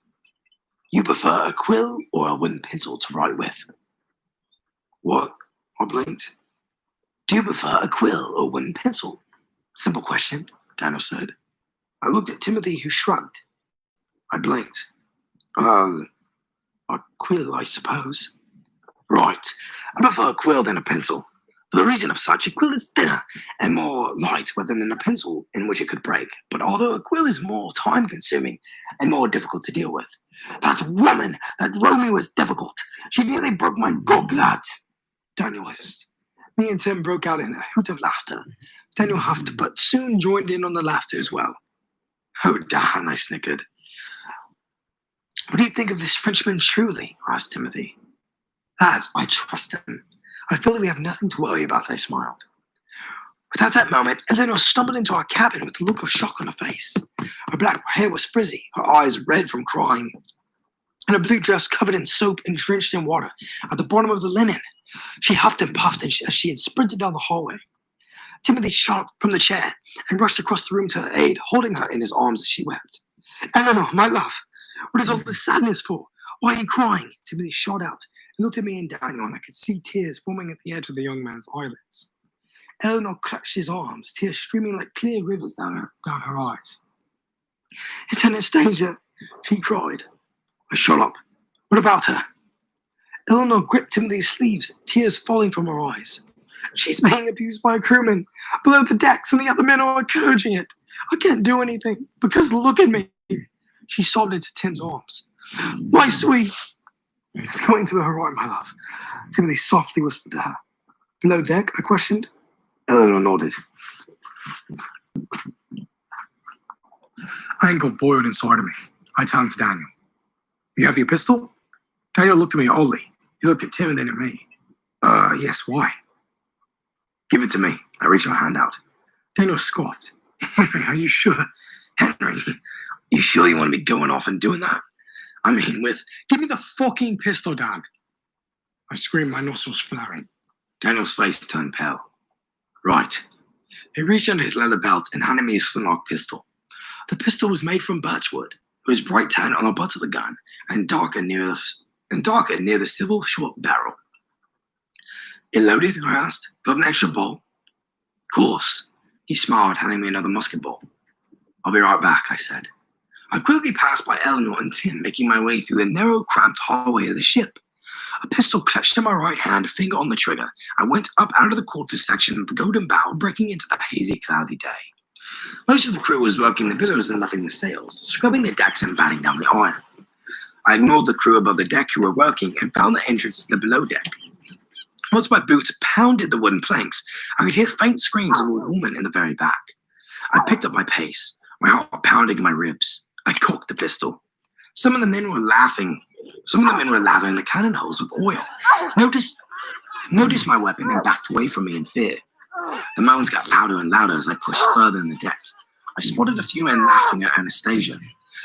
You prefer a quill or a wooden pencil to write with? What? I blinked. Do you prefer a quill or wooden pencil? Simple question, Daniel said. I looked at Timothy, who shrugged. I blinked. A quill, I suppose. Right. I prefer a quill than a pencil. For the reason of such, a quill is thinner and more light rather than a pencil in which it could break. But although a quill is more time-consuming and more difficult to deal with, that woman, that Romy was difficult. She nearly broke my gob, lads. Daniel hissed. Me and Tim broke out in a hoot of laughter. Daniel huffed, but soon joined in on the laughter as well. Oh, Dan, I snickered. What do you think of this Frenchman truly? Asked Timothy. Lads, I trust him. I feel that we have nothing to worry about, I smiled. But at that moment, Eleanor stumbled into our cabin with a look of shock on her face. Her black hair was frizzy, her eyes red from crying, and her blue dress covered in soap and drenched in water at the bottom of the linen. She huffed and puffed as she had sprinted down the hallway. Timothy shot up from the chair and rushed across the room to her aid, holding her in his arms as she wept. Eleanor, my love, what is all this sadness for? Why are you crying? Timothy shot out and looked at me and Daniel, and I could see tears forming at the edge of the young man's eyelids. Eleanor clutched his arms, tears streaming like clear rivers down her eyes. It's Anastasia, she cried. I shot up. What about her? Eleanor gripped Timothy's sleeves, tears falling from her eyes. She's being abused by a crewman below the decks and the other men are encouraging it. I can't do anything because look at me. She sobbed into Tim's arms. My sweet. It's going to be all right, my love. Timothy softly whispered to her. Below deck, I questioned. Eleanor nodded. Ankle boiled inside of me. I turned to Daniel. You have your pistol? Daniel looked at me oddly. He looked at Tim and then at me. Yes, why? Give it to me. I reached my hand out. Daniel scoffed. Henry, are you sure? Henry, you sure you want to be going off and doing that? I mean, give me the fucking pistol, Dan. I screamed, my nostrils flaring. Daniel's face turned pale. Right. He reached under his leather belt and handed me his flintlock pistol. The pistol was made from birchwood. It was bright tan on the butt of the gun and darker near the civil short barrel. It loaded? I asked. Got an extra ball? Of course. He smiled, handing me another musket ball. I'll be right back, I said. I quickly passed by Eleanor and Tim, making my way through the narrow, cramped hallway of the ship. A pistol clutched in my right hand, finger on the trigger. I went up out of the quarters section of the golden bow, breaking into the hazy, cloudy day. Most of the crew was working the billows and luffing the sails, scrubbing the decks and batting down the iron. I ignored the crew above the deck who were working and found the entrance to the below deck. Once my boots pounded the wooden planks, I could hear faint screams of a woman in the very back. I picked up my pace, my heart pounding in my ribs. I cocked the pistol. Some of the men were lathering the cannon holes with oil. Noticed my weapon and backed away from me in fear. The moans got louder and louder as I pushed further in the deck. I spotted a few men laughing at Anastasia.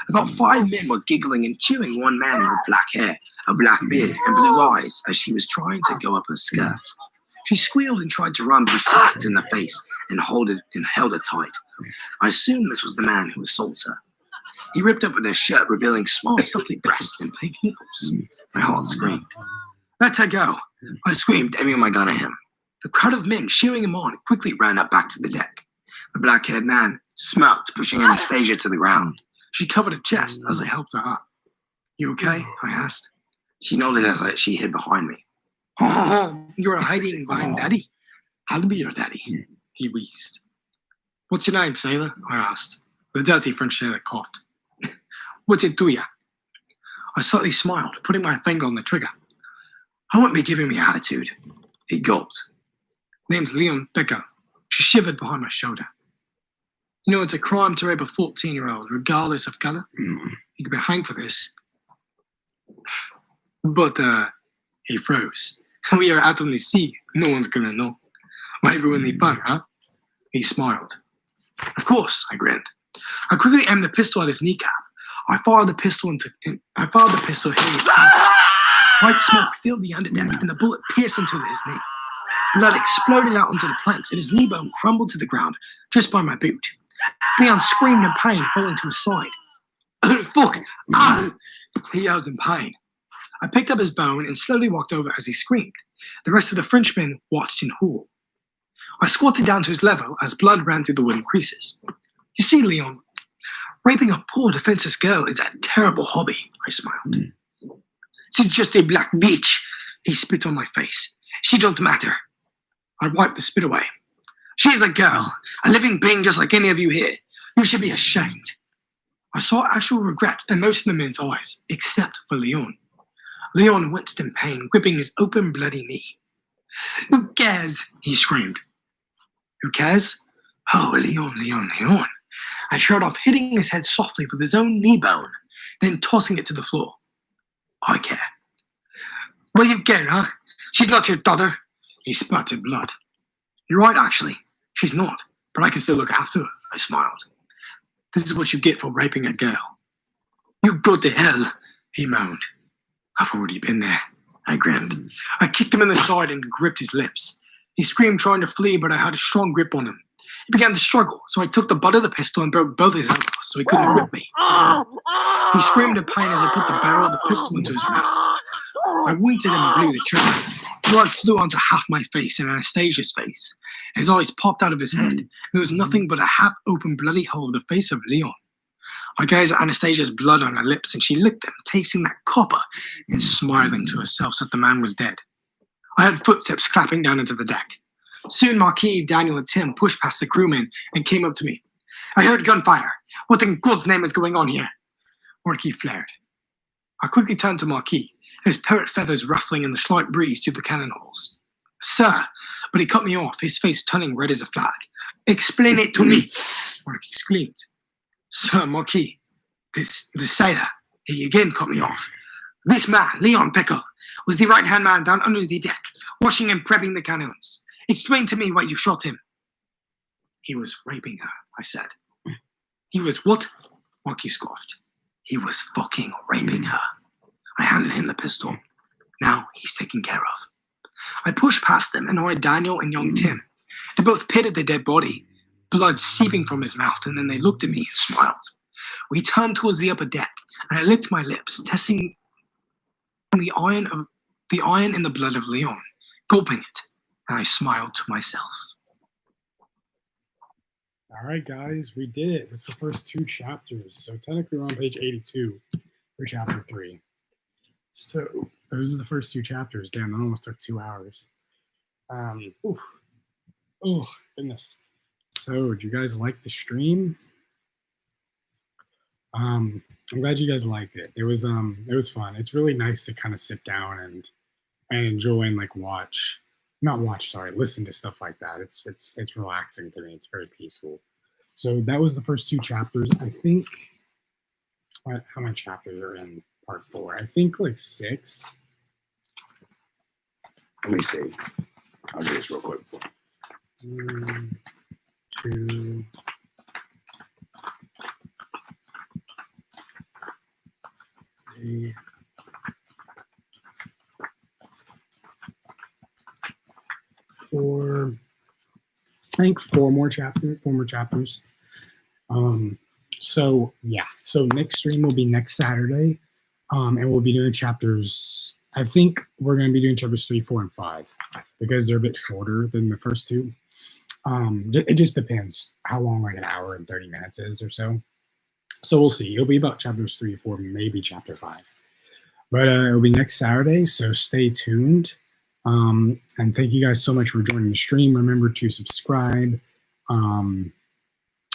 About 5 men were giggling and cheering one man who had black hair, a black beard, and blue eyes as she was trying to go up her skirt. She squealed and tried to run, but he slapped her in the face and held her tight. I assumed this was the man who assaulted her. He ripped open her shirt, revealing small, silky breasts and pink nipples. My heart screamed. Let her go! I screamed, aiming my gun at him. The crowd of men cheering him on quickly ran up back to the deck. The black-haired man smirked, pushing Anastasia to the ground. She covered her chest as I helped her up. You okay? I asked. She nodded as she hid behind me. Oh, you're hiding behind Daddy? I'll be your daddy, he wheezed. What's your name, sailor? I asked. The dirty French sailor coughed. What's it to ya? I slightly smiled, putting my finger on the trigger. I won't be giving me attitude. He gulped. Name's Leon Becker. She shivered behind my shoulder. You know, it's a crime to rape a 14-year-old, regardless of color. You could be hanged for this. But, he froze. We are out on the sea. No one's gonna know. Might ruin the fun, huh? He smiled. Of course, I grinned. I quickly aimed the pistol at his kneecap. I fired the pistol hitting his kneecap. White smoke filled the underdeck, and the bullet pierced into his knee. Blood exploded out onto the planks, and his knee bone crumbled to the ground just by my boot. Leon screamed in pain, falling to his side. Oh, fuck! Ah! He yelled in pain. I picked up his bone and slowly walked over as he screamed. The rest of the Frenchmen watched in awe. I squatted down to his level as blood ran through the wooden creases. You see, Leon, raping a poor defenseless girl is a terrible hobby, I smiled. She's just a black bitch. He spit on my face. She don't matter. I wiped the spit away. She's a girl, a living being just like any of you here. You should be ashamed. I saw actual regret in most of the men's eyes, except for Leon. Leon winced in pain, gripping his open, bloody knee. Who cares? He screamed. Who cares? Oh, Leon. I shot off, hitting his head softly with his own knee bone, then tossing it to the floor. I care. Well, you care, huh? She's not your daughter. He sputtered blood. You're right, actually. She's not, but I can still look after her, I smiled. This is what you get for raping a girl. You go to hell, he moaned. I've already been there, I grinned. I kicked him in the side and gripped his lips. He screamed, trying to flee, but I had a strong grip on him. He began to struggle, so I took the butt of the pistol and broke both his elbows so he couldn't grip me. He screamed in pain as I put the barrel of the pistol into his mouth. I winked at him and blew the trigger. Blood flew onto half my face and Anastasia's face. His eyes popped out of his head, and there was nothing but a half-open bloody hole of the face of Leon. I gazed at Anastasia's blood on her lips, and she licked them, tasting that copper and smiling to herself that the man was dead. I heard footsteps clapping down into the deck. Soon Marquis, Daniel, and Tim pushed past the crewmen and came up to me. I heard gunfire. What in God's name is going on here? Marquis flared. I quickly turned to Marquis, his parrot feathers ruffling in the slight breeze through the cannon holes. Sir, but he cut me off, his face turning red as a flag. Explain it to me, Marquis screamed. Sir Marquis, this sailor, he again cut me off. This man, Leon Pickle, was the right-hand man down under the deck, washing and prepping the cannons. Explain to me why you shot him. He was raping her, I said. He was what? Marquis scoffed. He was fucking raping her. I handed him the pistol. Now he's taken care of. I pushed past them and eyed Daniel and young Tim. They both pitted the dead body, blood seeping from his mouth, and then they looked at me and smiled. We turned towards the upper deck, and I licked my lips, testing the iron in the blood of Leon, gulping it, and I smiled to myself. All right, guys, we did it. It's the first 2 chapters. So technically we're on page 82 for chapter 3. So those are the first 2 chapters. Damn, that almost took 2 hours. Oh, goodness. So did you guys like the stream? I'm glad you guys liked it. It was fun. It's really nice to kind of sit down and enjoy and like listen to stuff like that. It's relaxing to me. It's very peaceful. So that was the first 2 chapters. I think how many chapters are in part 4? I think like 6. Let me see. I'll do this real quick. 1, 2, 3, 4. I think 4 more chapters. So yeah. So next stream will be next Saturday. And we'll be doing chapters. I think we're going to be doing chapters 3, 4, and 5 because they're a bit shorter than the first 2. It just depends how long like an hour and 30 minutes is or so. So we'll see. It'll be about chapters 3, 4, maybe chapter 5. But it'll be next Saturday, so stay tuned. And thank you guys so much for joining the stream. Remember to subscribe,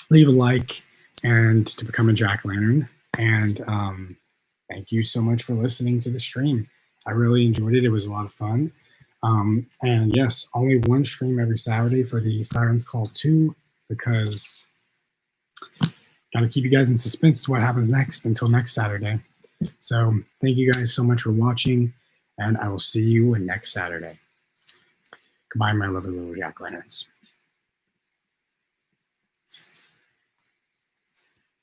leave a like, and to become a jack-o'-lantern. And thank you so much for listening to the stream. I really enjoyed it. It was a lot of fun. And yes, only 1 stream every Saturday for the Sirens Call 2 because got to keep you guys in suspense to what happens next until next Saturday. So thank you guys so much for watching, and I will see you next Saturday. Goodbye, my lovely little jack-o'-lanterns.